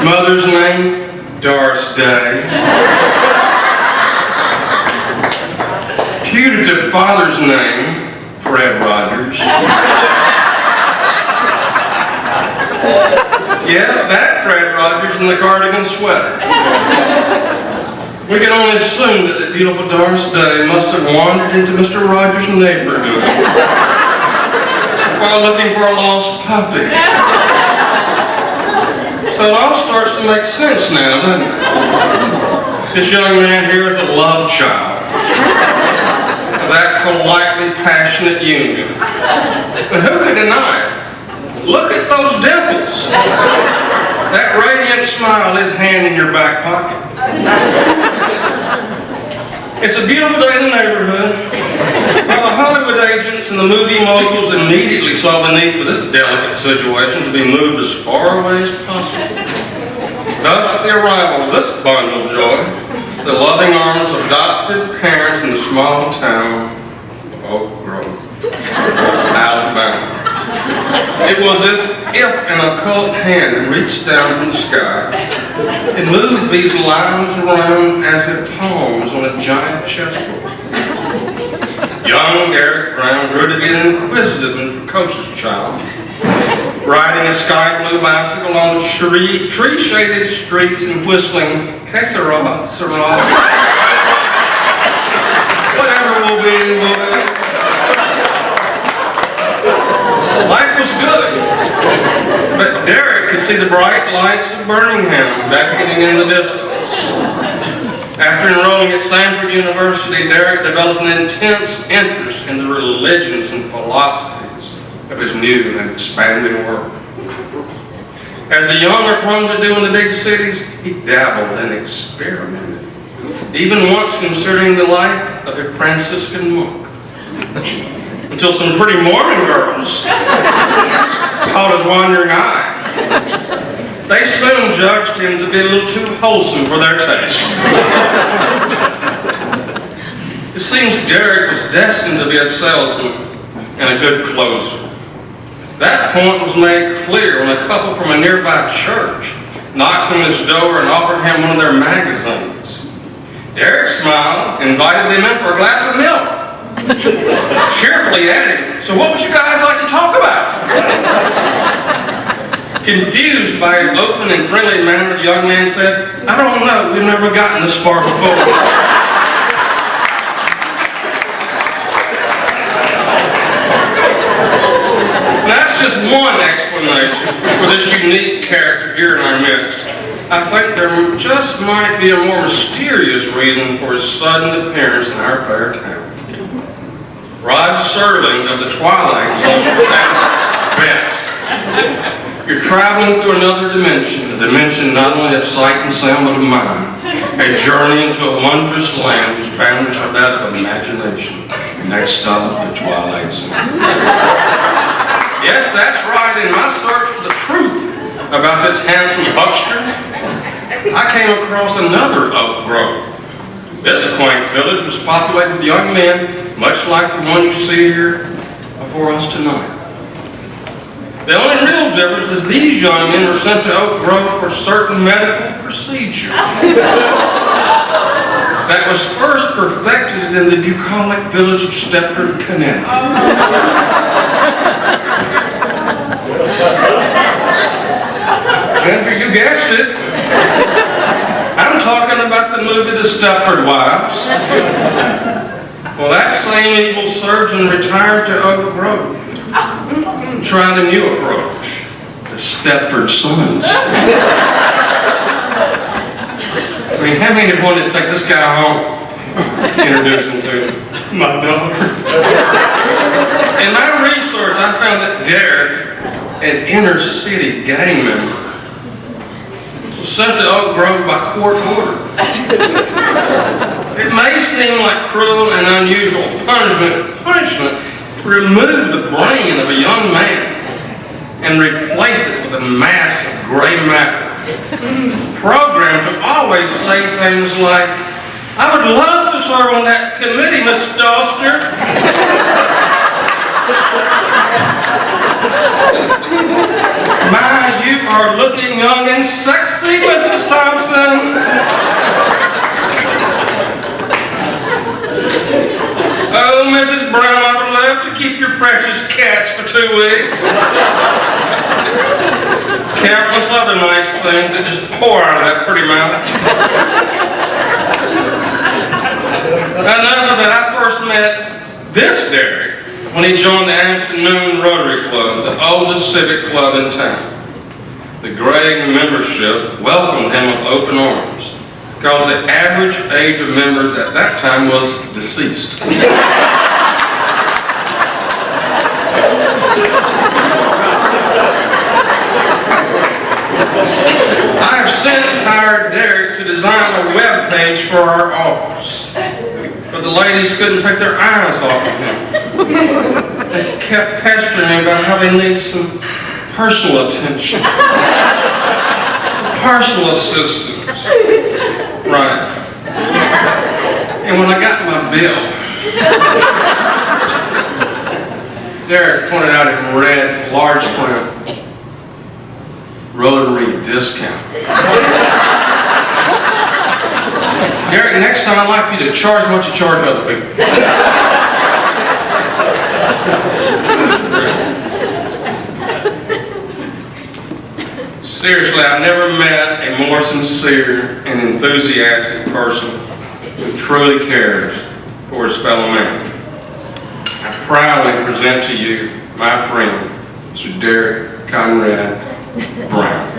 Mother's name, Doris Day. Putative father's name, Fred Rogers. Yes, that Fred Rogers in the cardigan sweater. We can only assume that the beautiful Doris Day must have wandered into Mr. Rogers' neighborhood while looking for a lost puppy. So it all starts to make sense now, doesn't it? This young man here is the love child of that politely passionate union. And who could deny it? Look at those dimples. That radiant smile is hand in your back pocket. It's a beautiful day in the neighborhood. Now the Hollywood agents and the movie moguls immediately saw the need for this delicate situation to be moved as far away as possible. Thus, at the arrival of this bundle of joy, the loving arms of adopted parents in the small town of Oak Grove, Alabama. It was as if an occult hand reached down from the sky and moved these lines around as if palms on a giant chessboard. Young Derek Brown grew to be an inquisitive and precocious child, riding a sky blue bicycle on the tree-shaded streets and whistling, "Que sera, sera." Whatever will be, will be. Life was good, but Derek could see the bright lights of Birmingham beckoning in the distance. After enrolling at Samford University, Derek developed an intense interest in the religions and philosophies of his new and expanding world. As the young are prone to do in the big cities, he dabbled and experimented, even once considering the life of a Franciscan monk. Until some pretty Mormon girls caught his wandering eye. They soon judged him to be a little too wholesome for their taste. It seems Derek was destined to be a salesman and a good closer. That point was made clear when a couple from a nearby church knocked on his door and offered him one of their magazines. Derek smiled and invited them in for a glass of milk. Cheerfully adding, "So what would you guys like to talk about?" Confused by his open and friendly manner, the young man said, "I don't know, we've never gotten this far before." That's just one explanation explanation for this unique character here in our midst, I think there just might be a more mysterious reason for his sudden appearance in our fair town. Rod Serling of the Twilight Zone understands best. You're traveling through another dimension, a dimension not only of sight and sound, but of mind. A journey into a wondrous land whose boundaries are that of imagination. Next stop, the Twilight Zone. Yes, that's right. In my search for the truth about this handsome huckster, I came across another oak grove. This quaint village was populated with young men, much like the one you see here before us tonight. The only real difference is these young men were sent to Oak Grove for certain medical procedures that was first perfected in the bucolic village of Stepford, Connecticut. Ginger, you guessed it. I'm talking about the movie The Stepford Wives. Well, that same evil surgeon retired to Oak Grove. Tried a new approach, the Stepford Sons. I mean, how many wanted to take this guy home? Introduce him to my daughter. In my research, I found that Derek, an inner city gang member, was sent to Oak Grove by court order. It may seem like cruel and unusual punishment to remove the brain of a young man and replace it with a mass of gray matter, programmed to always say things like, "I would love to serve on that committee, Miss Doster." "My, you are looking young and sexy, Mrs. Thompson." "Oh, Mrs. Brown, I would love to keep your precious cats for 2 weeks." Countless other nice things that just pour out of that pretty mouth. I know that I first met this Derek when he joined the Afternoon Rotary Club, the oldest civic club in town. The graying membership welcomed him with open arms, because the average age of members at that time was deceased. I have since hired Derek to design a web page for our office, but the ladies couldn't take their eyes off of him. They kept pestering me about how they need some personal attention, personal assistance. Right. And when I got my bill, Derek pointed out in red, large print, Rotary discount. Derek, next time I'd like you to charge what you charge other people. Seriously, I've never met a more sincere and enthusiastic person who truly cares for his fellow man. I proudly present to you my friend, Mr. Derek Conrad Brown.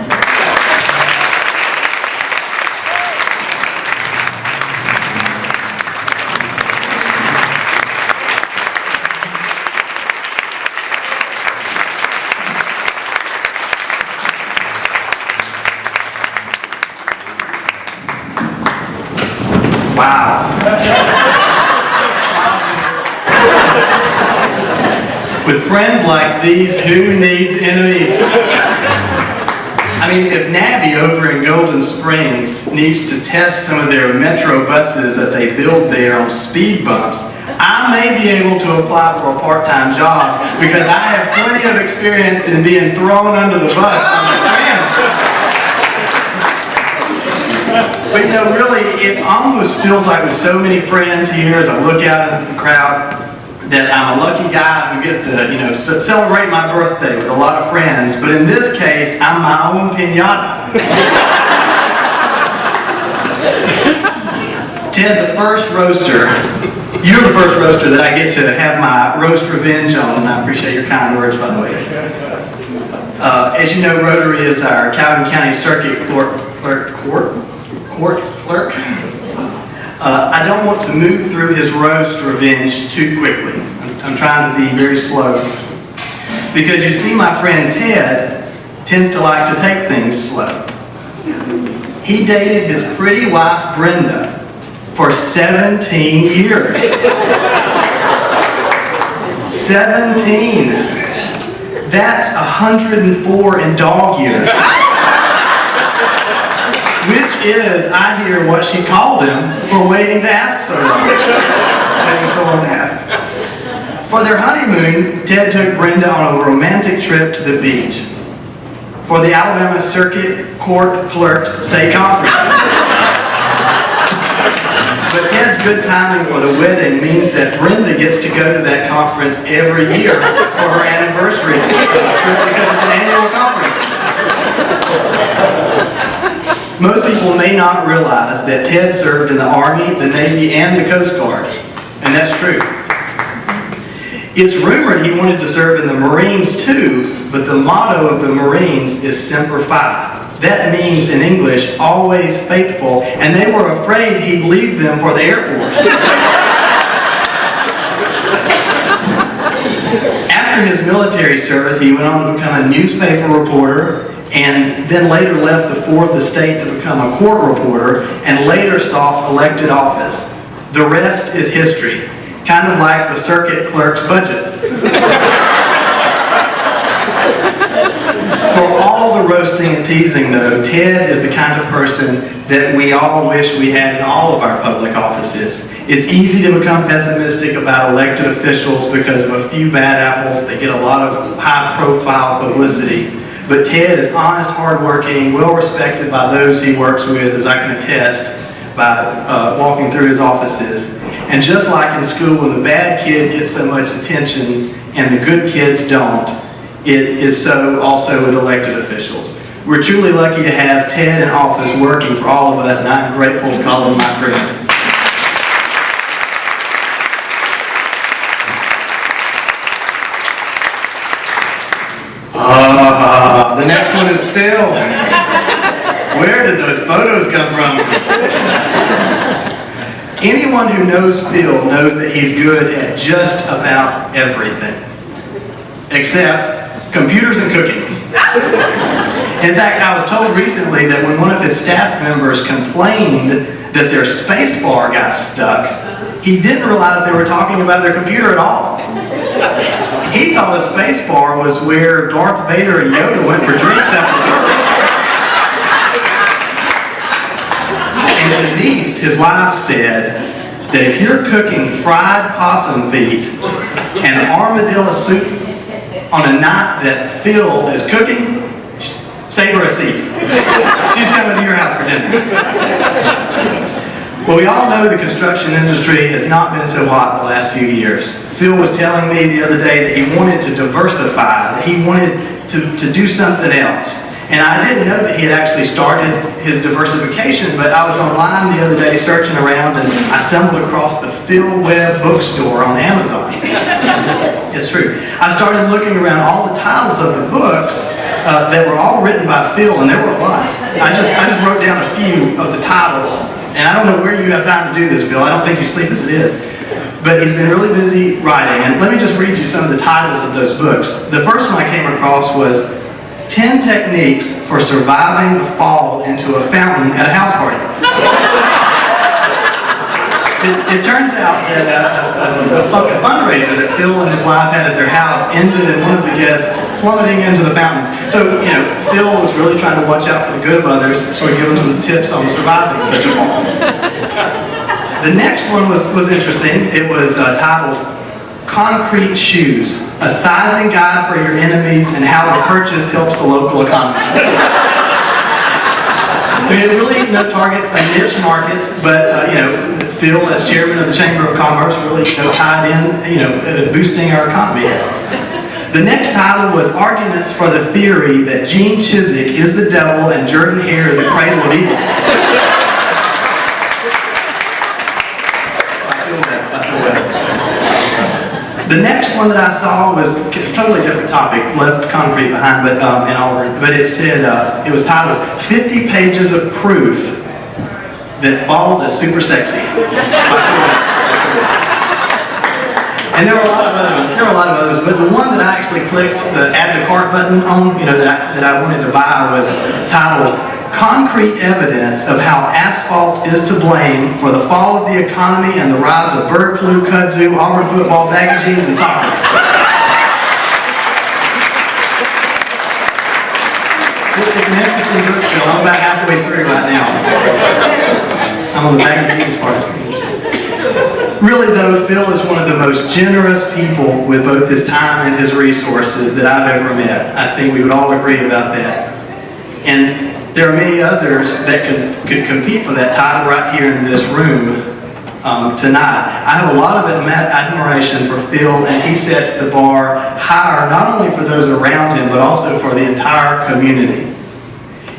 Wow. With friends like these, who needs enemies? I mean, if Nabby over in Golden Springs needs to test some of their metro buses that they build there on speed bumps, I may be able to apply for a part-time job because I have plenty of experience in being thrown under the bus by my friends. But you know, really, it almost feels like with so many friends here as I look out at the crowd, that I'm a lucky guy who gets to, you know, celebrate my birthday with a lot of friends. But in this case, I'm my own piñata. Ted, the first roaster, you're the first roaster that I get to have my roast revenge on, and I appreciate your kind words, by the way. As you know, Rotary is our Calhoun County Circuit Court clerk. I don't want to move through his roast revenge too quickly. I'm trying to be very slow. Because you see, my friend Ted tends to like to take things slow. He dated his pretty wife Brenda for 17 years. 17. That's 104 in dog years. Which is, I hear, what she called him for waiting to ask so long. Waiting so long to ask. For their honeymoon, Ted took Brenda on a romantic trip to the beach for the Alabama Circuit Court Clerks State Conference. But Ted's good timing for the wedding means that Brenda gets to go to that conference every year for her anniversary trip because it's an annual conference. Most people may not realize that Ted served in the Army, the Navy, and the Coast Guard, and that's true. It's rumored he wanted to serve in the Marines too, but the motto of the Marines is Semper Fi. That means, in English, always faithful, and they were afraid he'd leave them for the Air Force. After his military service, he went on to become a newspaper reporter, and then later left the fourth estate to become a court reporter, and later sought elected office. The rest is history, kind of like the circuit clerk's budget. For all the roasting and teasing, though, Ted is the kind of person that we all wish we had in all of our public offices. It's easy to become pessimistic about elected officials because of a few bad apples that get a lot of high-profile publicity. But Ted is honest, hardworking, well-respected by those he works with, as I can attest by walking through his offices. And just like in school, when the bad kid gets so much attention and the good kids don't, it is so also with elected officials. We're truly lucky to have Ted in office working for all of us, and I'm grateful to call him my friend. The next one is Phil. Where did those photos come from? Anyone who knows Phil knows that he's good at just about everything, except computers and cooking. In fact, I was told recently that when one of his staff members complained that their space bar got stuck, he didn't realize they were talking about their computer at all. He thought a space bar was where Darth Vader and Yoda went for drinks after work. And Denise, his wife, said that if you're cooking fried possum feet and armadillo soup on a night that Phil is cooking, save her a seat. She's coming to your house for dinner. Well, we all know the construction industry has not been so hot the last few years. Phil was telling me the other day that he wanted to diversify, that he wanted to do something else. And I didn't know that he had actually started his diversification, but I was online the other day searching around and I stumbled across the Webb bookstore on Amazon. It's true. I started looking around all the titles of the books that were all written by Phil, and there were a lot. I just wrote down a few of the titles, and I don't know where you have time to do this, Phil. I don't think you sleep as it is. But he's been really busy writing, and let me just read you some of the titles of those books. The first one I came across was 10 Techniques for Surviving a Fall into a Fountain at a House Party. It turns out that a fundraiser that Phil and his wife had at their house ended in one of the guests plummeting into the fountain. So, Phil was really trying to watch out for the good of others, so he'd give them some tips on surviving such a fall. The next one was interesting. It was titled Concrete Shoes, a sizing guide for your enemies and how a purchase helps the local economy. I mean, it really targets a niche market, but Phil, as chairman of the Chamber of Commerce, really tied in, boosting our economy. The next title was Arguments for the Theory that Gene Chizik is the devil and Jordan Hare is a cradle of evil. I feel that. The next one one that I saw was a totally different topic, left concrete behind, but in Auburn. But it said, it was titled 50 Pages of Proof That Bald is Super Sexy. And there were a lot of others. But the one that I actually clicked the add to cart button on, that I wanted to buy was titled Concrete Evidence of How Asphalt is to Blame for the Fall of the Economy and the Rise of Bird Flu, Kudzu, Auburn Football, Baggy Jeans, and Soccer. It's an interesting book, Phil. I'm about halfway through right now. I'm on the Baggy Jeans part. Really though, Phil is one of the most generous people with both his time and his resources that I've ever met. I think we would all agree about that. And there are many others that could compete for that title right here in this room tonight. I have a lot of admiration for Phil, and he sets the bar higher not only for those around him, but also for the entire community.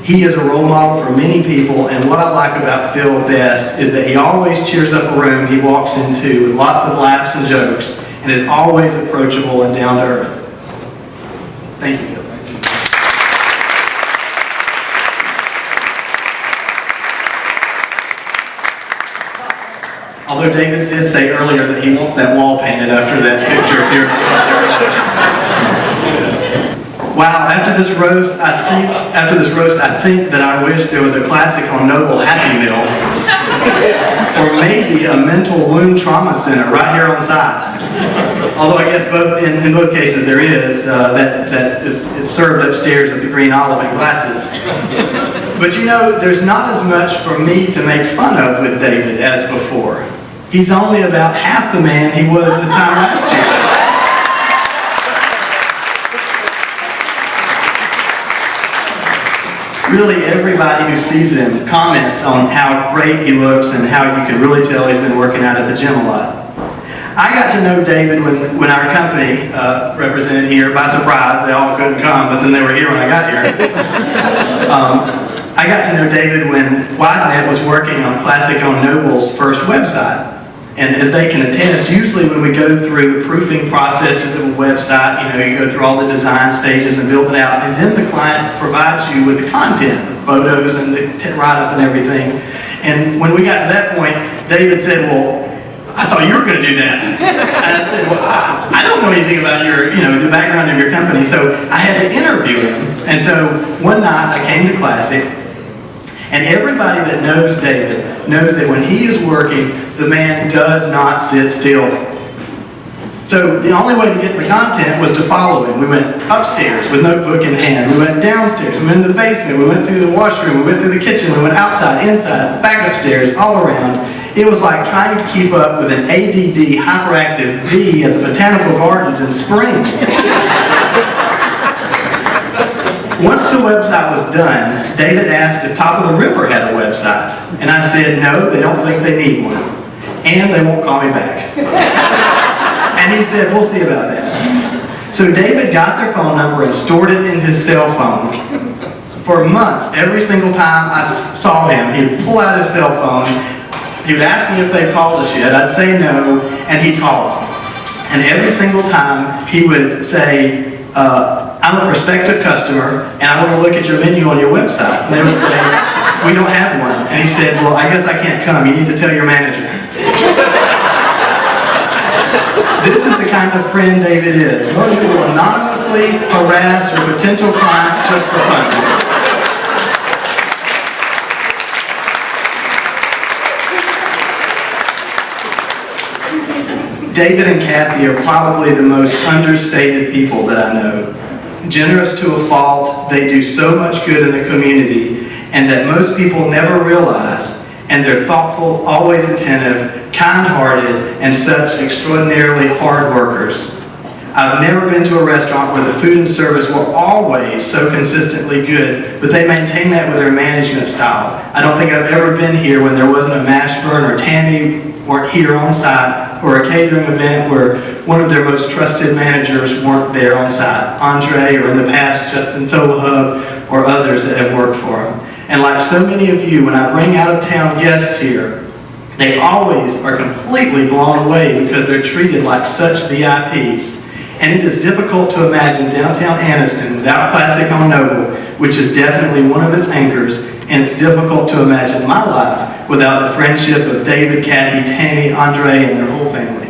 He is a role model for many people, and what I like about Phil best is that he always cheers up a room he walks into with lots of laughs and jokes, and is always approachable and down to earth. Thank you, Phil. Although David did say earlier that he wants that wall painted after that picture here. Wow, after this roast, I think that I wish there was a classic on Noble Happy Meal, or maybe a mental wound trauma center right here on site. Although I guess in both cases there is, it's served upstairs at the Green Olive in glasses. But there's not as much for me to make fun of with David as before. He's only about half the man he was this time last year. Really, everybody who sees him comments on how great he looks and how you can really tell he's been working out at the gym a lot. I got to know David when our company represented here. By surprise, they all couldn't come, but then they were here when I got here. I got to know David when WideNet was working on Classic on Noble's first website. And as they can attest, usually when we go through the proofing processes of a website, you go through all the design stages and build it out, and then the client provides you with the content, the photos and the write-up and everything. And when we got to that point, David said, well, I thought you were going to do that. And I said, well, I don't know anything about the background of your company, so I had to interview him. And so one night I came to Classic, and everybody that knows David knows that when he is working, the man does not sit still. So the only way to get the content was to follow him. We went upstairs with notebook in hand. We went downstairs. We went to the basement. We went through the washroom. We went through the kitchen. We went outside, inside, back upstairs, all around. It was like trying to keep up with an ADD hyperactive bee at the Botanical Gardens in spring. Once the website was done, David asked if Top of the River had a website. And I said, no, they don't think they need one. And they won't call me back. And he said, we'll see about that. So David got their phone number and stored it in his cell phone. For months, every single time I saw him, he would pull out his cell phone. He would ask me if they called us yet. I'd say no, and he'd call them. And every single time he would say, I'm a prospective customer, and I want to look at your menu on your website. And they would say, we don't have one. And he said, well, I guess I can't come. You need to tell your manager. This is the kind of friend David is. One who will anonymously harass your potential clients just for fun. David and Kathy are probably the most understated people that I know. Generous to a fault, they do so much good in the community, and that most people never realize, and they're thoughtful, always attentive, kind-hearted, and such extraordinarily hard workers. I've never been to a restaurant where the food and service were always so consistently good, but they maintain that with their management style. I don't think I've ever been here when there wasn't a Nashburn or Tammy weren't here on site, or a catering event where one of their most trusted managers weren't there on site. Andre, or in the past, Justin Solahub, or others that have worked for him. And like so many of you, when I bring out-of-town guests here, they always are completely blown away because they're treated like such VIPs. And it is difficult to imagine downtown Anniston without Classic on Noble, which is definitely one of its anchors, and it's difficult to imagine my life without the friendship of David, Kathy, Tammy, Andre, and their whole family.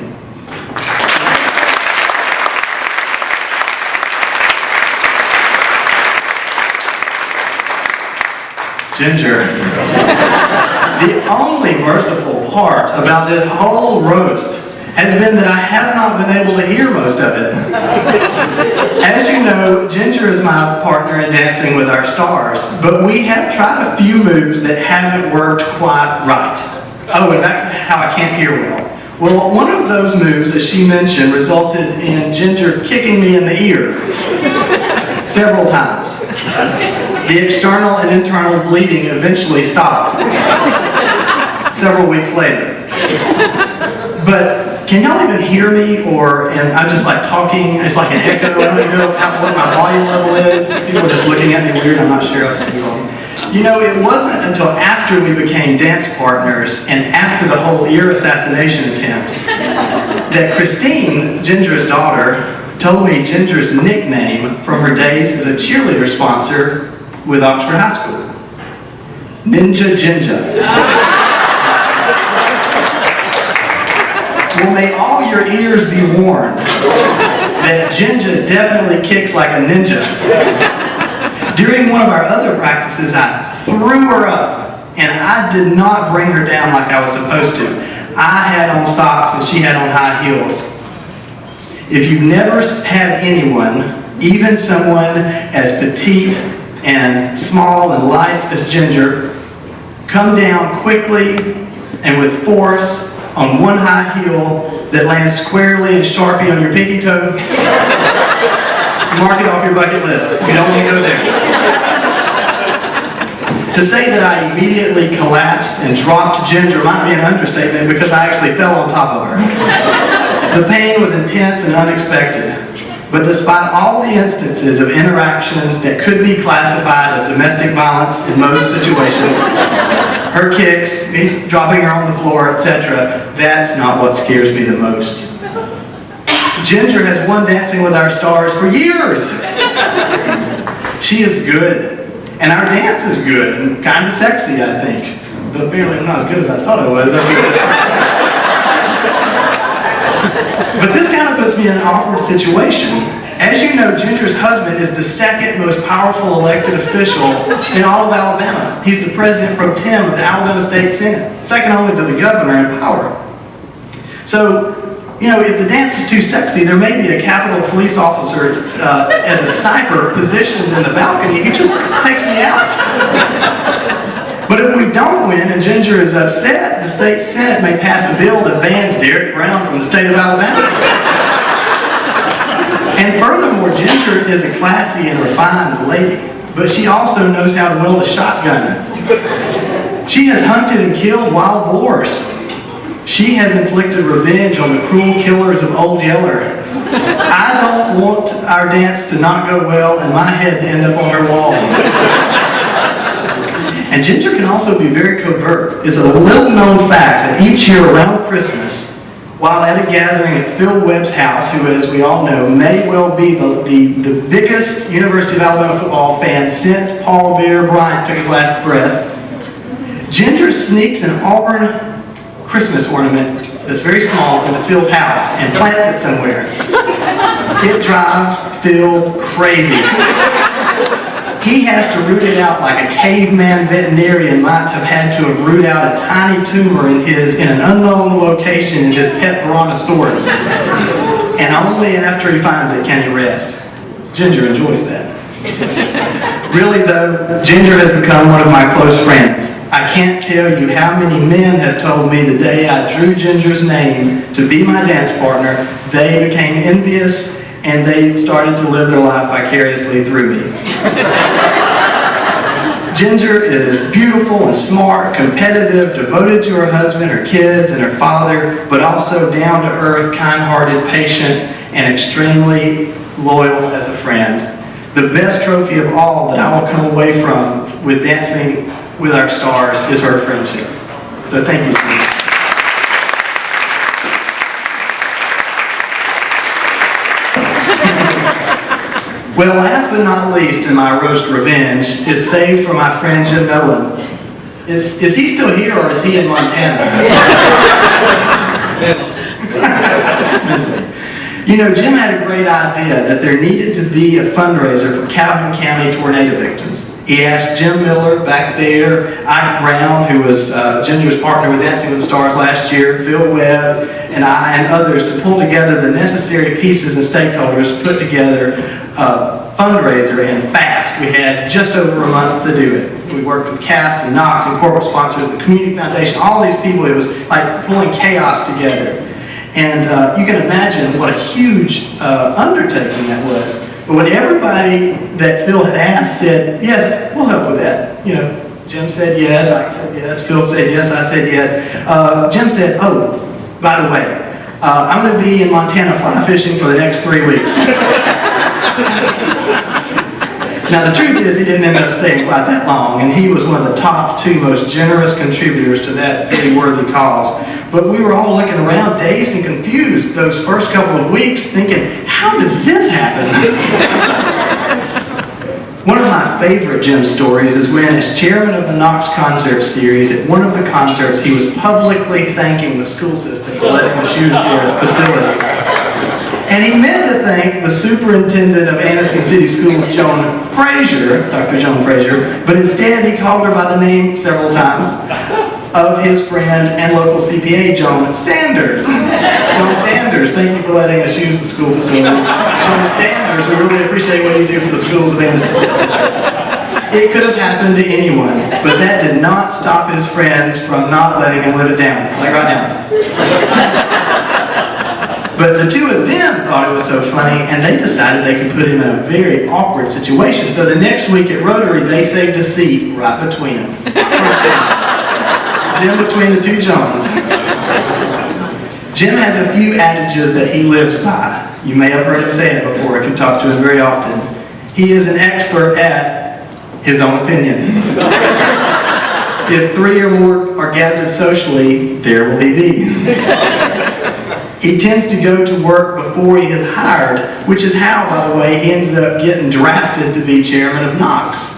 Ginger. The only merciful part about this whole roast has been that I have not been able to hear most of it. As you know, Ginger is my partner in Dancing with Our Stars, but we have tried a few moves that haven't worked quite right. Oh, and back to how I can't hear well. Well, one of those moves that she mentioned resulted in Ginger kicking me in the ear several times. The external and internal bleeding eventually stopped several weeks later. But can y'all even hear me, or am I just like talking? It's like an echo. I don't even know what my volume level is. People are just looking at me weird. I'm not sure how to speak. You know, it wasn't until after we became dance partners and after the whole ear assassination attempt that Christine, Ginger's daughter, told me Ginger's nickname from her days as a cheerleader sponsor with Oxford High School. Ninja Ginger. Well, may all your ears be warned that Ginger definitely kicks like a ninja. During one of our other practices, I threw her up, and I did not bring her down like I was supposed to. I had on socks and she had on high heels. If you've never had anyone, even someone as petite and small and light as Ginger, come down quickly and with force on one high heel that lands squarely and sharply on your pinky toe, mark it off your bucket list. You don't want to go there. To say that I immediately collapsed and dropped Ginger might be an understatement because I actually fell on top of her. The pain was intense and unexpected. But despite all the instances of interactions that could be classified as domestic violence in most situations, her kicks, me dropping her on the floor, etc., that's not what scares me the most. Ginger has won Dancing with Our Stars for years. She is good, and our dance is good and kind of sexy, I think. Though apparently I'm not as good as I thought I was. But this kind of puts me in an awkward situation. As you know, Ginger's husband is the second most powerful elected official in all of Alabama. He's the president pro tem of the Alabama State Senate, second only to the governor in power. So, you know, if the dance is too sexy, there may be a Capitol police officer as a sniper positioned in the balcony who just takes me out. But if we don't win and Ginger is upset, the state Senate may pass a bill that bans Derek Brown from the state of Alabama. And furthermore, Ginger is a classy and refined lady, but she also knows how to wield a shotgun. She has hunted and killed wild boars. She has inflicted revenge on the cruel killers of Old Yeller. I don't want our dance to not go well and my head to end up on her wall. And Ginger can also be very covert. It's a little known fact that each year around Christmas, while at a gathering at Phil Webb's house, who, as we all know, may well be the biggest University of Alabama football fan since Paul Bear Bryant took his last breath, Ginger sneaks an Auburn Christmas ornament that's very small into Phil's house and plants it somewhere. It drives Phil crazy. He has to root it out like a caveman veterinarian might have had to have rooted out a tiny tumor in an unknown location in his pet brontosaurus. And only after he finds it can he rest. Ginger enjoys that. Really though, Ginger has become one of my close friends. I can't tell you how many men have told me the day I drew Ginger's name to be my dance partner, they became envious and they started to live their life vicariously through me. Ginger is beautiful and smart, competitive, devoted to her husband, her kids, and her father, but also down-to-earth, kind-hearted, patient, and extremely loyal as a friend. The best trophy of all that I will come away from with Dancing with Our Stars is her friendship. So thank you. Well, last but not least in my roast revenge is saved for my friend Jim Nolen. Is he still here or is he in Montana? You know, Jim had a great idea that there needed to be a fundraiser for Calhoun County tornado victims. He asked Jim Miller back there, Ike Brown, who was Ginger's partner with Dancing with the Stars last year, Phil Webb, and I and others to pull together the necessary pieces and stakeholders to put together a fundraiser and fast. We had just over a month to do it. We worked with Cast and Knox and corporate sponsors, the Community Foundation, all these people. It was like pulling chaos together. And you can imagine what a huge undertaking that was. But when everybody that Phil had asked said, yes, we'll help with that. You know, Jim said yes, I said yes, Phil said yes, I said yes. Jim said, oh, by the way, I'm going to be in Montana fly fishing for the next 3 weeks. Now the truth is he didn't end up staying quite that long, and he was one of the top 2 most generous contributors to that very worthy cause. But we were all looking around dazed and confused those first couple of weeks thinking, how did this happen? One of my favorite Jim stories is when, as chairman of the Knox concert series, at one of the concerts he was publicly thanking the school system for letting us use their facilities. And he meant to thank the superintendent of Anniston City Schools, Joan Frazier, Dr. Joan Frazier, but instead he called her by the name several times of his friend and local CPA, John Sanders. John Sanders, thank you for letting us use the school facilities. John Sanders, we really appreciate what you do for the schools of Anniston. It could have happened to anyone, but that did not stop his friends from not letting him live it down, like right now. But the 2 of them thought it was so funny, and they decided they could put him in a very awkward situation. So the next week at Rotary, they saved a seat right between them. Jim between the 2 Johns. Jim has a few adages that he lives by. You may have heard him say it before if you talk to him very often. He is an expert at his own opinion. If 3 or more are gathered socially, there will he be. He tends to go to work before he is hired, which is how, by the way, he ended up getting drafted to be chairman of Knox.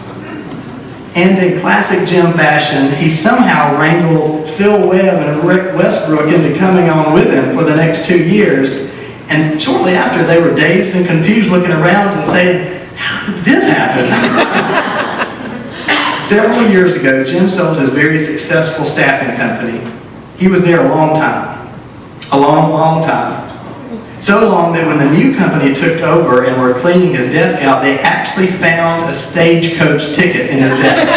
And in classic Jim fashion, he somehow wrangled Phil Webb and Rick Westbrook into coming on with him for the next 2 years. And shortly after, they were dazed and confused, looking around and saying, how did this happen? Several years ago, Jim sold his very successful staffing company. He was there a long time. A long, long time. So long that when the new company took over and were cleaning his desk out, they actually found a stagecoach ticket in his desk.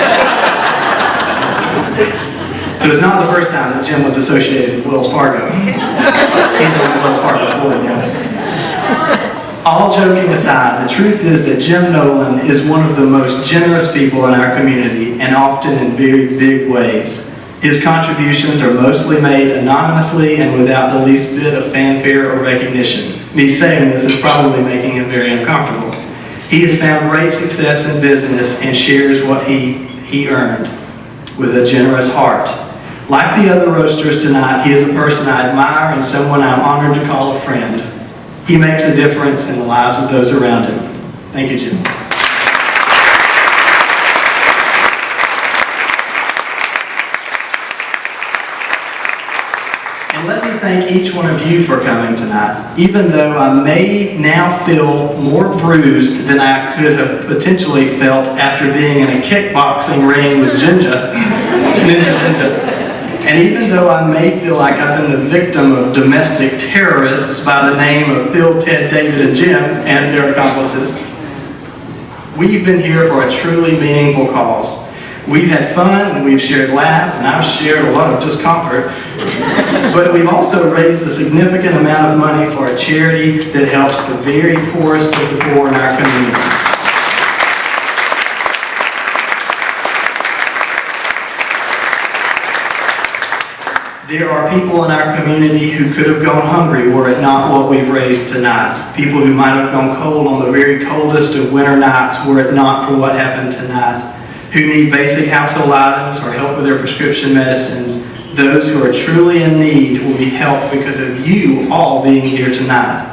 So it's not the first time that Jim was associated with Wells Fargo. He's on Wells Fargo board now. All joking aside, the truth is that Jim Nolen is one of the most generous people in our community, and often in very big ways. His contributions are mostly made anonymously and without the least bit of fanfare or recognition. Me saying this is probably making him very uncomfortable. He has found great success in business and shares what he earned with a generous heart. Like the other roasters tonight, he is a person I admire and someone I'm honored to call a friend. He makes a difference in the lives of those around him. Thank you, Jim. And let me thank each one of you for coming tonight. Even though I may now feel more bruised than I could have potentially felt after being in a kickboxing ring with Ninja. And even though I may feel like I've been the victim of domestic terrorists by the name of Phil, Ted, David, and Jim and their accomplices, we've been here for a truly meaningful cause. We've had fun and we've shared laugh and I've shared a lot of discomfort, but we've also raised a significant amount of money for a charity that helps the very poorest of the poor in our community. There are people in our community who could have gone hungry were it not what we've raised tonight. People who might have gone cold on the very coldest of winter nights were it not for what happened tonight. Who need basic household items or help with their prescription medicines. Those who are truly in need will be helped because of you all being here tonight.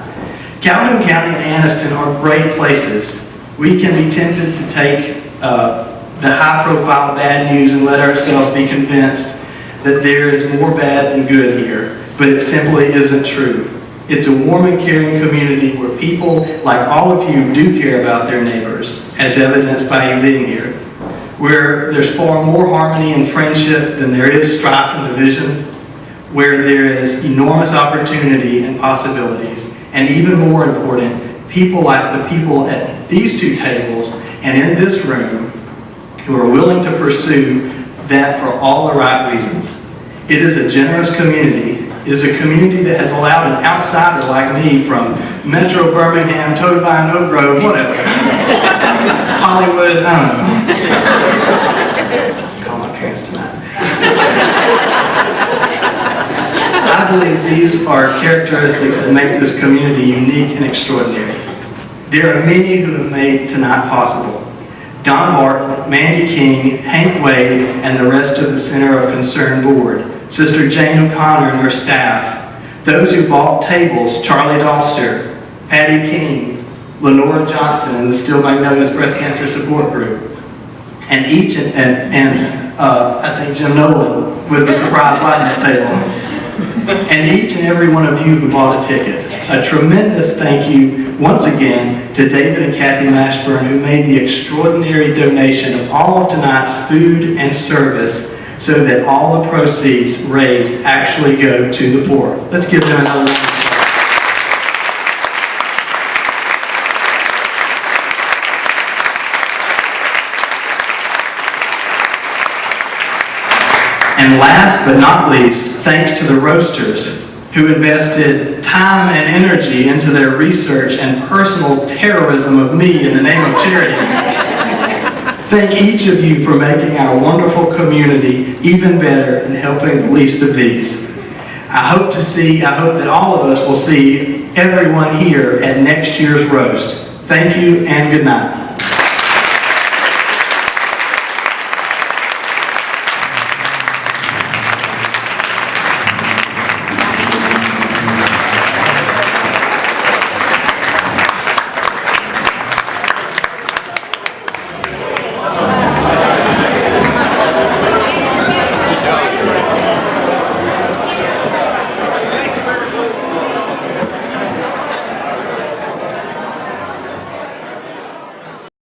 Calhoun County and Anniston are great places, We can be tempted to take the high-profile bad news and let ourselves be convinced that there is more bad than good here, but it simply isn't true. It's a warm and caring community where people, like all of you, do care about their neighbors, as evidenced by you being here, where there's far more harmony and friendship than there is strife and division, where there is enormous opportunity and possibilities, and even more important, people like the people at these two tables and in this room who are willing to pursue that for all the right reasons. It is a generous community. It is a community that has allowed an outsider like me from Metro Birmingham, Toadvine, Oak Grove, whatever, Hollywood, I don't know. Call my parents tonight. I believe these are characteristics that make this community unique and extraordinary. There are many who have made tonight possible. Don Martin, Mandy King, Hank Wade, and the rest of the Center of Concern board. Sister Jane O'Connor and her staff. Those who bought tables, Charlie Doster, Patty King, Lenora Johnson, and the Still Magnolias Breast Cancer Support Group. And I think Jim Nolen with the surprise white table. And each and every one of you who bought a ticket. A tremendous thank you once again to David and Kathy Nashburn, who made the extraordinary donation of all of tonight's food and service so that all the proceeds raised actually go to the poor. Let's give them another round of applause. And last but not least, thanks to the roasters who invested time and energy into their research and personal terrorism of me in the name of charity. Thank each of you for making our wonderful community even better and helping the least of these. I hope that all of us will see everyone here at next year's roast. Thank you and good night.